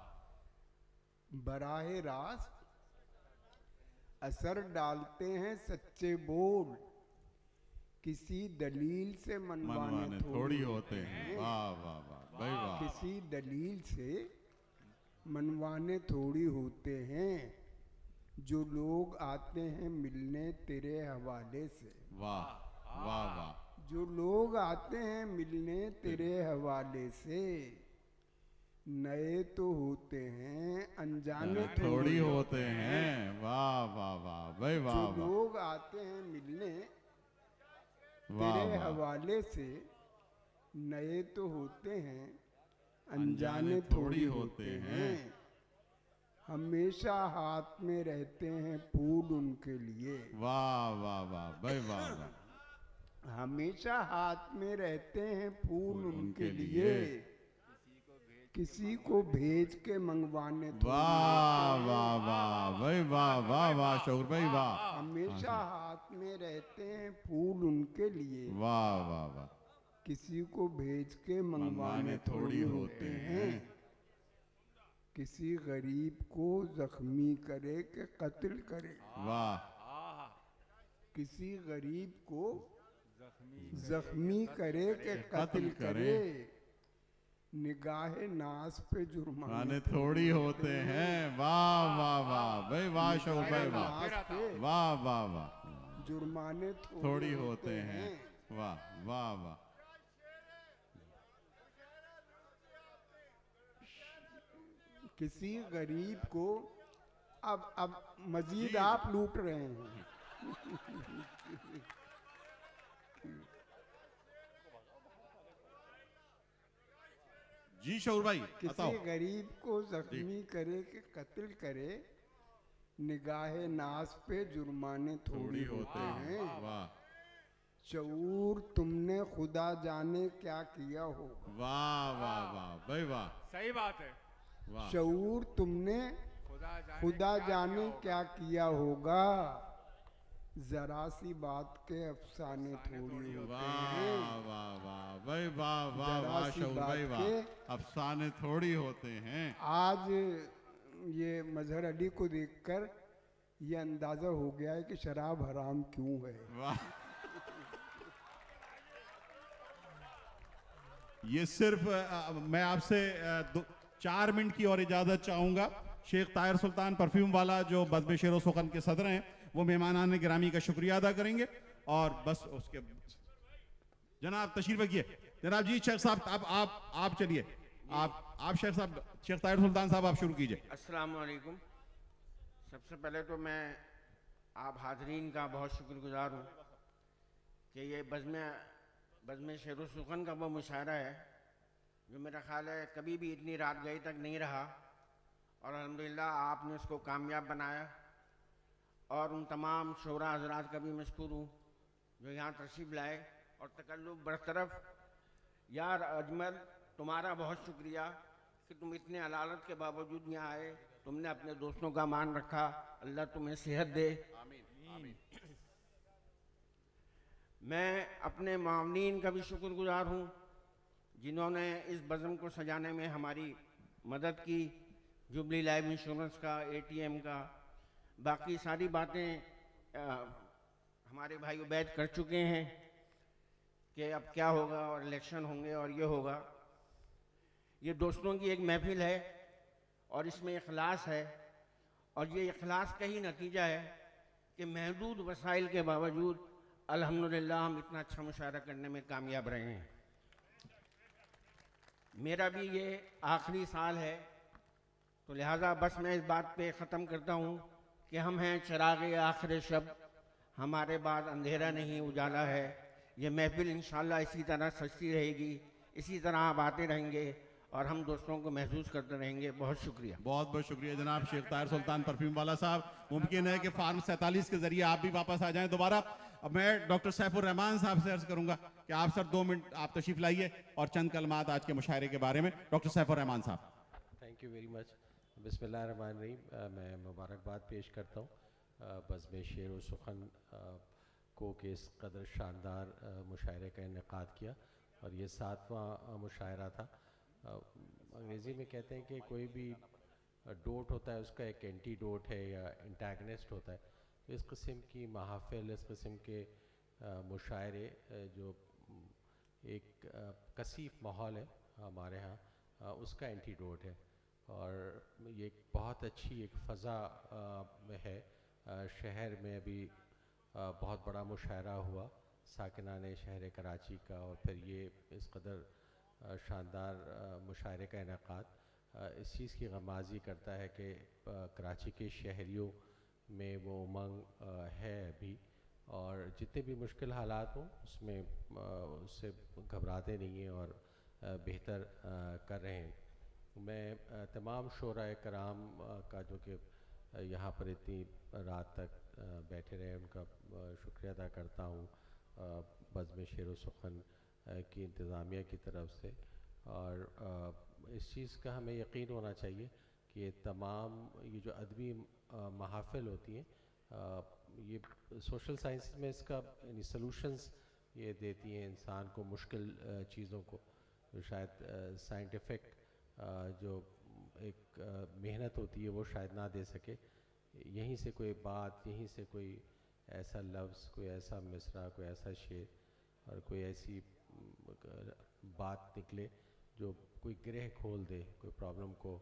बराह रास्त असर डालते हैं सच्चे बोल। किसी दलील से मनवाने थोड़ी होते हैं। वाह वाह वाह भाई वाह। किसी दलील से मनवाने थोड़ी होते हैं। जो लोग आते हैं मिलने तेरे हवाले से। वाह वाह वाह। जो लोग आते हैं मिलने तेरे हवाले से, नए तो होते हैं अनजाने थोड़ी होते हैं। वाह वाह वाह भाई वाह। जो लोग आते हैं मिलने तेरे हवाले से, नए तो होते हैं अनजाने थोड़ी होते हैं। हमेशा हाथ में रहते हैं फूल उनके लिए। वाह वाह वाह भाई वाह वाह। हमेशा हाथ में रहते हैं फूल उनके लिए। किसी को भेज के मंगवाने। वाह वाह वाह भाई वाह वाह वाह शऊर भाई वाह। हमेशा हाथ में रहते हैं फूल उनके लिए। वाह वाह वाह। किसी को भेज के मंगवाने थोड़ी होते हैं। किसी गरीब को जख्मी करे के कत्ल करे। वाह। किसी गरीब को जख्मी करे के कत्ल करे। निगाहे नाज पे जुर्माने थोड़ी होते हैं। वाह वाह वाह भाई वाह शऊर भाई वाह। वाह वाह वाह। जुर्माने थोड़ी होते हैं। वाह वाह वाह। किसी गरीब को अब मजीद आप लूट रहे हैं। जी शऊर भाई। किसी गरीब को जख्मी करे के कत्ल करे। निगाहे नाज पे जुर्माने थोड़ी होते हैं। वाह। शऊर तुमने खुदा जाने क्या किया हो। वाह वाह वाह भाई वाह। सही बात है। शऊर तुमने खुदा जाने क्या किया होगा। जरा सी बात के अफसाने थोड़ी होते वाह हैं। वाह वाह भाई, वाह वाह जरा वाह सी शऊर भाई बात वाह, के अफसाने थोड़ी होते हैं। आज ये मजहर अली को देखकर ये अंदाजा हो गया है कि शराब हराम क्यों है। वाह, ये सिर्फ मैं आपसे 4 मिनट की और इजाजत चाहूंगा। शेख ताहिर सुल्तान परफ्यूम वाला जो बज़्म शेर सुखन के सदर हैं, वो मेहमानान गिरामी का शुक्रिया अदा करेंगे। और बस उसके जनाब तशरीफ रखिए। जनाब जी शेख साहब आप चलिए, आप शेख साहब, शेख ताहिर सुल्तान साहब आप शुरू कीजिए। अस्सलाम वालेकुम। सबसे पहले तो मैं आप हाजरीन का बहुत शुक्रगुजार हूँ कि ये बज़्म शेर सुखन का वो मुशायरा है जो मेरा ख्याल है कभी भी इतनी रात गई तक नहीं रहा, और अल्हम्दुलिल्लाह आपने उसको कामयाब बनाया। और उन तमाम शोरा हज़रात का भी मशकूर हूँ जो यहाँ तशरीफ़ लाए और तकल्लुफ़ बरतरफ। यार अजमल, तुम्हारा बहुत शुक्रिया कि तुम इतने अलालत के बावजूद यहाँ आए, तुमने अपने दोस्तों का मान रखा, अल्लाह तुम्हें सेहत दे। आमीन। मैं अपने मामलीन का भी शुक्रगुजार हूँ जिन्होंने इस बज़्म को सजाने में हमारी मदद की। जुबली लाइफ इंश्योरेंस का, ATM का, बाकी सारी बातें हमारे भाई उबैद कर चुके हैं कि अब क्या होगा और इलेक्शन होंगे और ये होगा। ये दोस्तों की एक महफिल है और इसमें इखलास है, और ये इखलास का ही नतीजा है कि महदूद वसाइल के बावजूद अल्हम्दुलिल्लाह हम इतना अच्छा मुशायरा करने में कामयाब रहे हैं। मेरा भी ये आखिरी साल है, तो लिहाजा बस मैं इस बात पे ख़त्म करता हूँ कि हम हैं चिराग़े आखिर शब, हमारे बाद अंधेरा नहीं उजाला है। ये महफिल इंशाअल्लाह इसी तरह सजती रहेगी, इसी तरह आप आते रहेंगे और हम दोस्तों को महसूस करते रहेंगे। बहुत शुक्रिया। बहुत बहुत शुक्रिया जनाब शेख ताहिर सुल्तान परफ्यूम वाला साहब। मुमकिन है कि फार्म 47 के जरिए आप भी वापस आ जाएं दोबारा। अब मैं डॉक्टर सैफुर रहमान साहब से अर्ज करूंगा कि आप सर 2 मिनट आप तशरीफ लाइए और चंद कलमात आज के मुशायरे के बारे में। डॉक्टर सैफुर रहमान साहब। Thank you very much. बिस्मिल्लाहिर्रहमानिर्रहीम। मैं मुबारकबाद पेश करता हूँ बज़्म शेर सुखन को कि इस कदर शानदार मुशायरे का इनेकाद किया, और ये 7वां मुशायरा था। अंग्रेज़ी में कहते हैं कि कोई भी डोट होता है उसका एक एंटीडोट है या इंटैगनिस्ट होता है। तो इस किस्म की महफ़िल, इस किस्म के मुशायरे जो एक कसीफ माहौल है हमारे यहाँ, उसका एंटीडोट है। और ये एक बहुत अच्छी एक फ़ज़ा में है। शहर में अभी बहुत बड़ा मुशायरा हुआ साकिनाने शहर कराची का, और फिर ये इस कदर शानदार मुशायरे का इनेकाद इस चीज़ की गमाज़ी करता है कि कराची के शहरियों में वो उमंग है अभी, और जितने भी मुश्किल हालात हों उसमें उससे घबराते नहीं हैं और बेहतर कर रहे हैं। मैं तमाम शोराए कराम का जो कि यहाँ पर इतनी रात तक बैठे रहे उनका शुक्रिया अदा करता हूँ बज़्म शेर सुखन की इंतज़ामिया की तरफ से। और इस चीज़ का हमें यकीन होना चाहिए कि ये तमाम ये जो अदबी महफ़िल होती हैं, ये सोशल साइंस में इसका यानी सॉल्यूशंस ये देती हैं इंसान को मुश्किल चीज़ों को, जो शायद साइंटिफिक जो एक मेहनत होती है वो शायद ना दे सके। यहीं से कोई बात, यहीं से कोई ऐसा लफ्ज़, कोई ऐसा मिसरा, कोई ऐसा शेर और कोई ऐसी बात निकले जो कोई गिरह खोल दे, कोई प्रॉब्लम को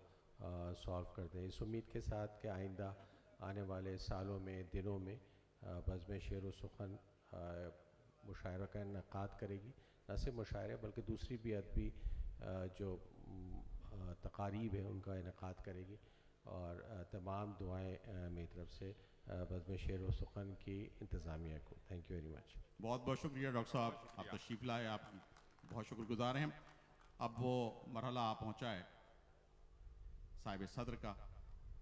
सॉल्व कर दे। इस उम्मीद के साथ कि आइंदा आने वाले सालों में, दिनों में बज़्म शेर सुखन मुशायरा का इनेकाद करेगी। न सिर्फ मुशायरे बल्कि दूसरी भी अदबी जो तकारीब है उनका इनेकाद करेगी। और तमाम दुआएं मेरी तरफ से बज़्म शेर सुखन की इंतज़ामिया को। Thank you very much. बहुत बहुत शुक्रिया डॉक्टर साहब, आप तशरीफ़ लाए, आप बहुत शुक्रगुजार हैं। अब वो मरहला आ पहुँचा है साहिब सदर का,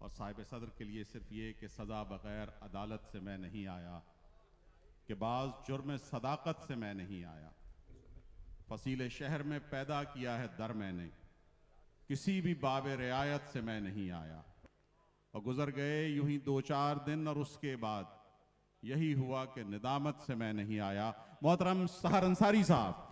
और साहिब सदर के लिए सिर्फ ये कि सज़ा बग़ैर अदालत से मैं नहीं आया, कि बाज़ जुर्म सदाकत से मैं नहीं आया, फसील शहर में पैदा किया है दर मैंने, किसी भी बाब रियायत से मैं नहीं आया। और गुज़र गए यूं ही 2-4 दिन और उसके बाद यही हुआ कि निदामत से मैं नहीं आया। मोहतरम सहर अंसारी साहब।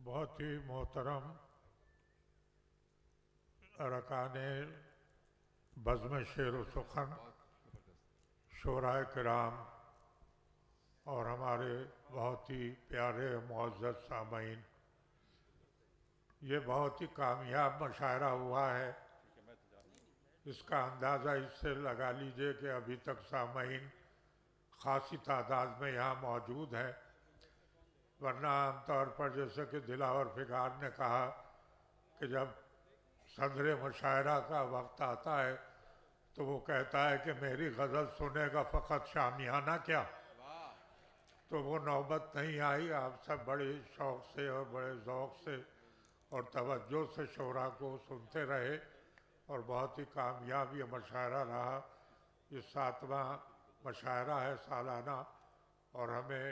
बहुत ही मोहतरम अरकाने बज़्म शेर व सुखन, शोराए किराम और हमारे बहुत ही प्यारे मुअज़्ज़ज़ सामईन, ये बहुत ही कामयाब मुशायरा हुआ है। इसका अंदाज़ा इससे लगा लीजिए कि अभी तक सामईन ख़ासी तादाद में यहाँ मौजूद है, वरना आमतौर पर जैसे कि दिलावर फिगार ने कहा कि जब सदर मुशायरा का वक्त आता है तो वो कहता है कि मेरी गज़ल सुनेगा फ़कत शामियाना क्या। तो वो नौबत नहीं आई। आप सब बड़े शौक़ से और बड़े ज़ौक़ से और तवज्जो से शोरा को सुनते रहे और बहुत ही कामयाब ये मुशायरा रहा। ये 7वां मुशायरा है सालाना और हमें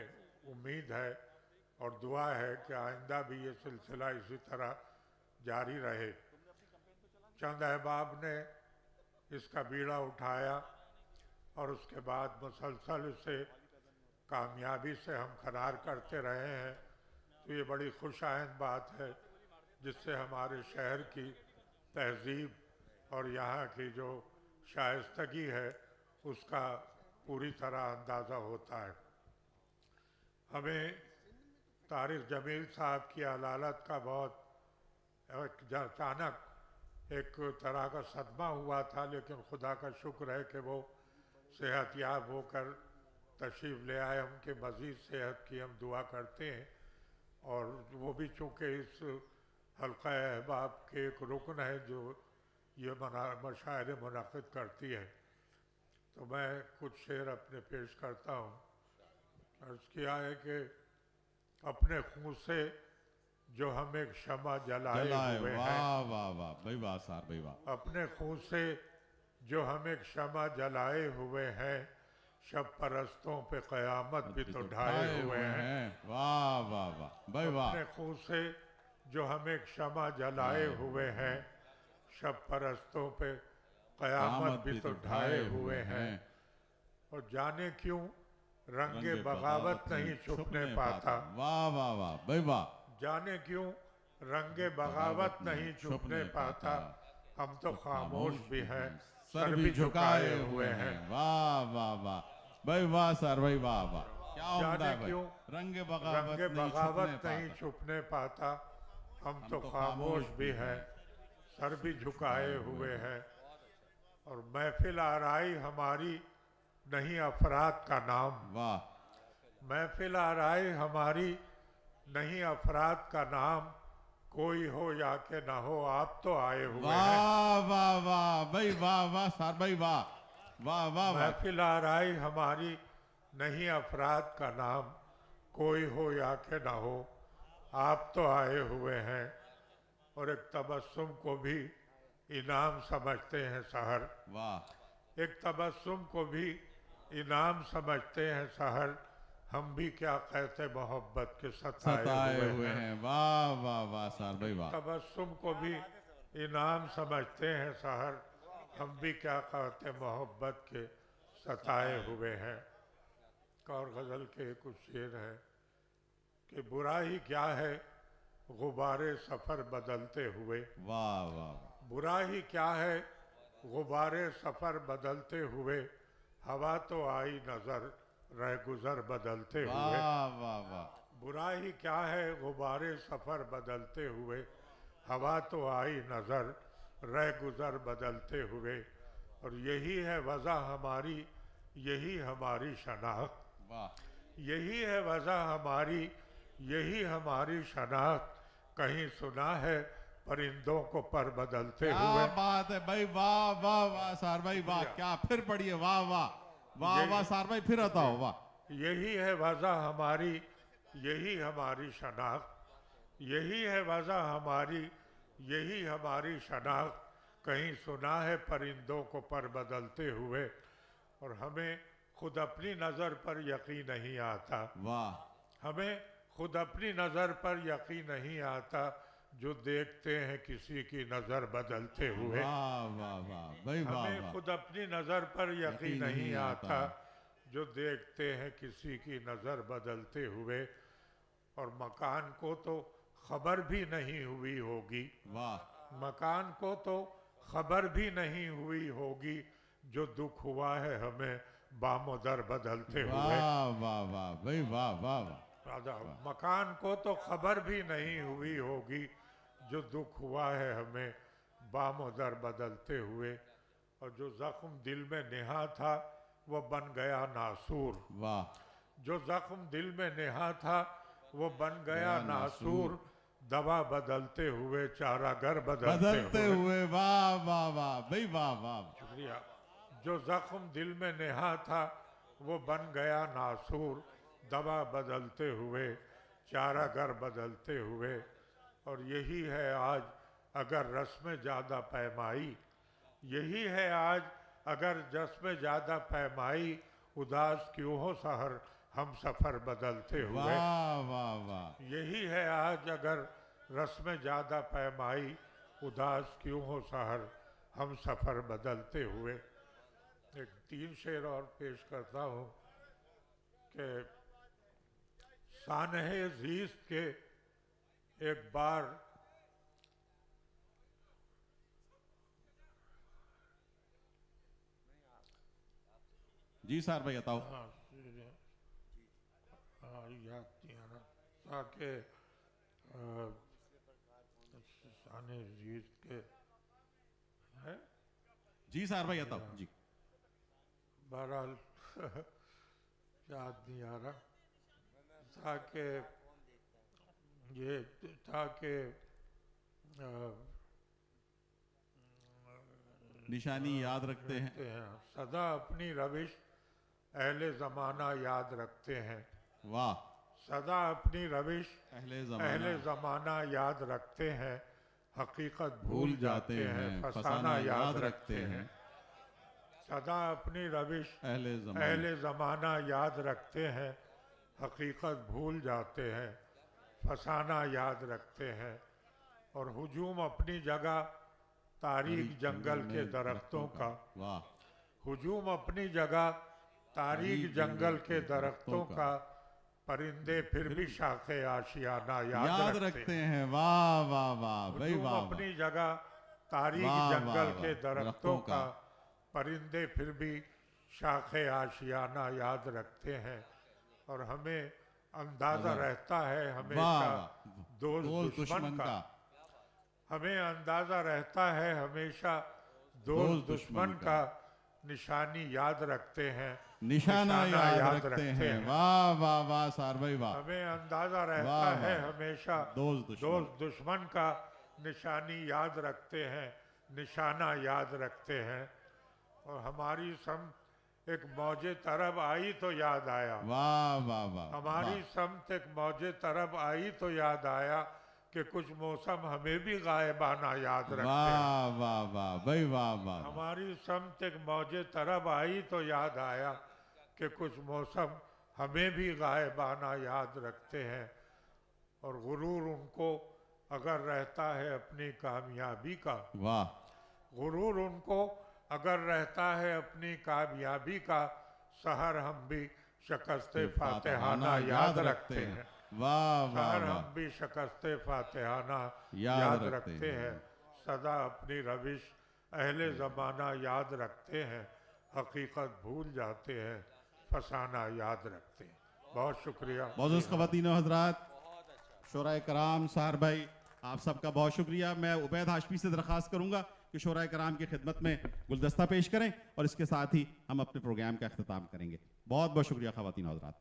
उम्मीद है और दुआ है कि आइंदा भी ये सिलसिला इसी तरह जारी रहे। चंद अहबाब ने इसका बीड़ा उठाया और उसके बाद मुसलसल इसे कामयाबी से हम खरार करते रहे हैं, तो ये बड़ी खुशाइंद बात है जिससे हमारे शहर की तहज़ीब और यहाँ की जो शाइस्तगी है उसका पूरी तरह अंदाज़ा होता है। हमें तारिक जमील साहब की अदालत का बहुत अचानक एक तरह का सदमा हुआ था, लेकिन खुदा का शुक्र है कि वो सेहतयाब होकर तशरीफ़ ले आए। उनके मज़ीद सेहत की हम दुआ करते हैं और वो भी चूँकि इस हल्का अहबाब के एक रुकन है जो ये मुशायरे मुनक़िद करती है, तो मैं कुछ शेर अपने पेश करता हूँ। अर्ज़ किया है कि अपने खून से जो हम एक शमा जलाए हुए हैं, वाह वाह वाह भाई वाह साहब भाई वाह। अपने खून से जो हम एक शमा जलाए हुए हैं, शब परस्तों पे क़यामत भी तो ढाए हुए हैं। वाह वाह वाह भाई वाह। अपने खून से जो हम एक शमा जलाए हुए हैं, शब परस्तों पे क़यामत भी तो ढाए हुए हैं। और जाने क्यों रंगे बगावत नहीं छुपने पाता। वाह वाह वाह भाई वाह। जाने क्यों रंगे बगावत नहीं छुपने पाता, हम तो खामोश भी हैं, सर भी झुकाए हुए हैं। वाह वाह वाह भाई वाह सर भाई वाह वाह। क्या जाने क्यों रंगे बगावत नहीं छुपने पाता, हम तो खामोश भी हैं, सर भी झुकाए हुए हैं। और महफिल आराई हमारी नहीं अफराद का नाम। वाह। महफिल आराई हमारी नहीं अफराद का नाम, कोई हो या के ना हो आप तो आए हुए हैं। वाह वाह वाह भाई वाह वाह सर भाई वाह वाह वाह। महफिल आराई हमारी नहीं अफराद का नाम, कोई हो या के ना हो आप तो आए हुए हैं। और एक तबस्सुम को भी इनाम समझते हैं सहर। वाह। एक तबस्सुम को भी इनाम समझते हैं सहर, हम भी क्या कहते मोहब्बत के सताए हुए हैं। वाह वाह वाह सर भाई वाह। तबस्सुम को भी इनाम समझते हैं सहर, हम भी क्या कहते मोहब्बत के सताए हुए हैं। और गज़ल के कुछ शेर हैं कि बुरा ही क्या है गुब्बारे सफ़र बदलते हुए। वाह वाह। बुरा ही क्या है गुब्बारे सफ़र बदलते हुए, हवा तो आई नज़र रह गुज़र बदलते हुए। वाह वाह वाह। बुरा ही क्या है गुब्बारे सफ़र बदलते हुए, हवा तो आई नज़र रह गुज़र बदलते हुए। और यही है वजह हमारी, यही हमारी शनाख्त। वाह। यही है वजह हमारी, यही हमारी शनाख्त, कहीं सुना है परिंदों को पर बदलते हुए। क्या बात है भाई वाह वाह वाह सर भाई वाह। क्या फिर पढ़िए वाह वाह वाह वाह सर भाई फिर बताओ वाह। यही है वजह हमारी, यही हमारी शनाख्त, यही है वजह हमारी, यही हमारी शनाख्त, कहीं सुना है परिंदों को पर बदलते हुए, और हमें खुद अपनी नज़र पर यकीन नहीं आता। वाह। हमें खुद अपनी नज़र पर यकीन नहीं आता जो देखते हैं किसी की नज़र बदलते हुए। वाह वाह वाह भाई वाह। हमें खुद अपनी नज़र पर यकीन नहीं आता जो देखते हैं किसी की नज़र बदलते हुए, और मकान को तो खबर भी नहीं हुई होगी। वाह। मकान को तो खबर भी नहीं हुई होगी जो दुख हुआ है हमें बामोदर बदलते हुए। वाह वाह वाह भाई वाह वाह वाह। मकान को तो खबर भी नहीं हुई होगी जो दुख हुआ है हमें बामोदर बदलते हुए, और जो जख्म दिल में नेहा था वो बन गया नासूर। वाह। जो जख्म दिल में नेहा था वो बन गया नासूर, दवा बदलते हुए चारागर बदलते हुए। वाह वाह वाह भाई वाह वाह। शुक्रिया। जो जख्म दिल में नेहा था वो बन गया नासूर, दवा बदलते हुए चारागर बदलते हुए, और यही है आज अगर रस्म ज़्यादा पैमाई, यही है आज अगर रस्म ज़्यादा पैमाई, उदास क्यों हो सहर हम सफ़र बदलते हुए। वाह वाह वाह। यही है आज अगर रस्म ज़्यादा पैमाई, उदास क्यों हो सहर हम सफ़र बदलते हुए। एक 3 शेर और पेश करता हूँ कि सानहे ज़ीस्त के एक बार जी सर भाई बताओ। याद नहीं आ रहा ताकि सानहे ज़ीस्त के है। जी सर भाई बताओ जी। बहरहाल याद नहीं आ रहा था कि ये था कि निशानी याद रखते हैं। सदा अपनी रविश अहले ज़माना याद रखते हैं। वाह। सदा अपनी रविश अहले ज़माना याद रखते हैं, हकीकत भूल जाते हैं, फसाना याद रखते हैं। सदा अपनी रविश अहले ज़माना याद रखते हैं, हकीकत भूल जाते हैं, फसाना याद रखते हैं, और हुजूम अपनी जगह तारीख जंगल के दरख्तों का। वाह। हुजूम अपनी जगह तारीख जंगल के दरख्तों का, परिंदे फिर भी शाखे आशियाना याद रखते हैं। वाह वाह वाह भाई वाह। अपनी जगह तारीख जंगल के दरख्तों का, परिंदे फिर भी शाखे आशियाना याद रखते हैं, और हमें अंदाज़ा रहता है हमेशा दोस्त दुश्मन का। हमें अंदाज़ा रहता है हमेशा दोस्त दुश्मन का, निशानी याद रखते हैं, निशाना याद रखते हैं। वाह वाह वाह सर भाई वाह। हमें अंदाज़ा रहता है हमेशा दोस्त दुश्मन का, निशानी याद रखते हैं, निशाना याद रखते हैं, और हमारी समत एक मौजे तरफ आई तो याद आया। वाह वाह वाह। हमारी समत एक मौजे तरफ आई तो याद आया कि कुछ मौसम हमें भी गायबाना याद रखते हैं। वाह वाह वाह भाई वाह वाह। हमारी समत एक मौजे तरफ आई तो याद आया कि कुछ मौसम हमें भी गायबाना याद रखते हैं, और गुरूर उनको अगर रहता है अपनी कामयाबी का। वाह। गुरूर उनको अगर रहता है अपनी कामयाबी का, सहर हम भी शिकस्ते फातिहाना याद रखते हैं। वाह वाह। सहर हम भी शिकस्ते फातिहाना याद रखते हैं, सदा अपनी रविश अहले ज़माना याद रखते हैं, हकीकत भूल जाते हैं, फसाना याद रखते हैं। बहुत शुक्रिया। मोअज़्ज़ज़ ख़वातीन व हज़रात, शोराए कराम, सार भाई, आप सबका बहुत शुक्रिया। मैं उबैद हाशमी से दरख्वास्त करूंगा कि शोराए कराम की खिदमत में गुलदस्ता पेश करें, और इसके साथ ही हम अपने प्रोग्राम का अख्तिताम करेंगे। बहुत बहुत शुक्रिया ख़वातीन व हज़रात।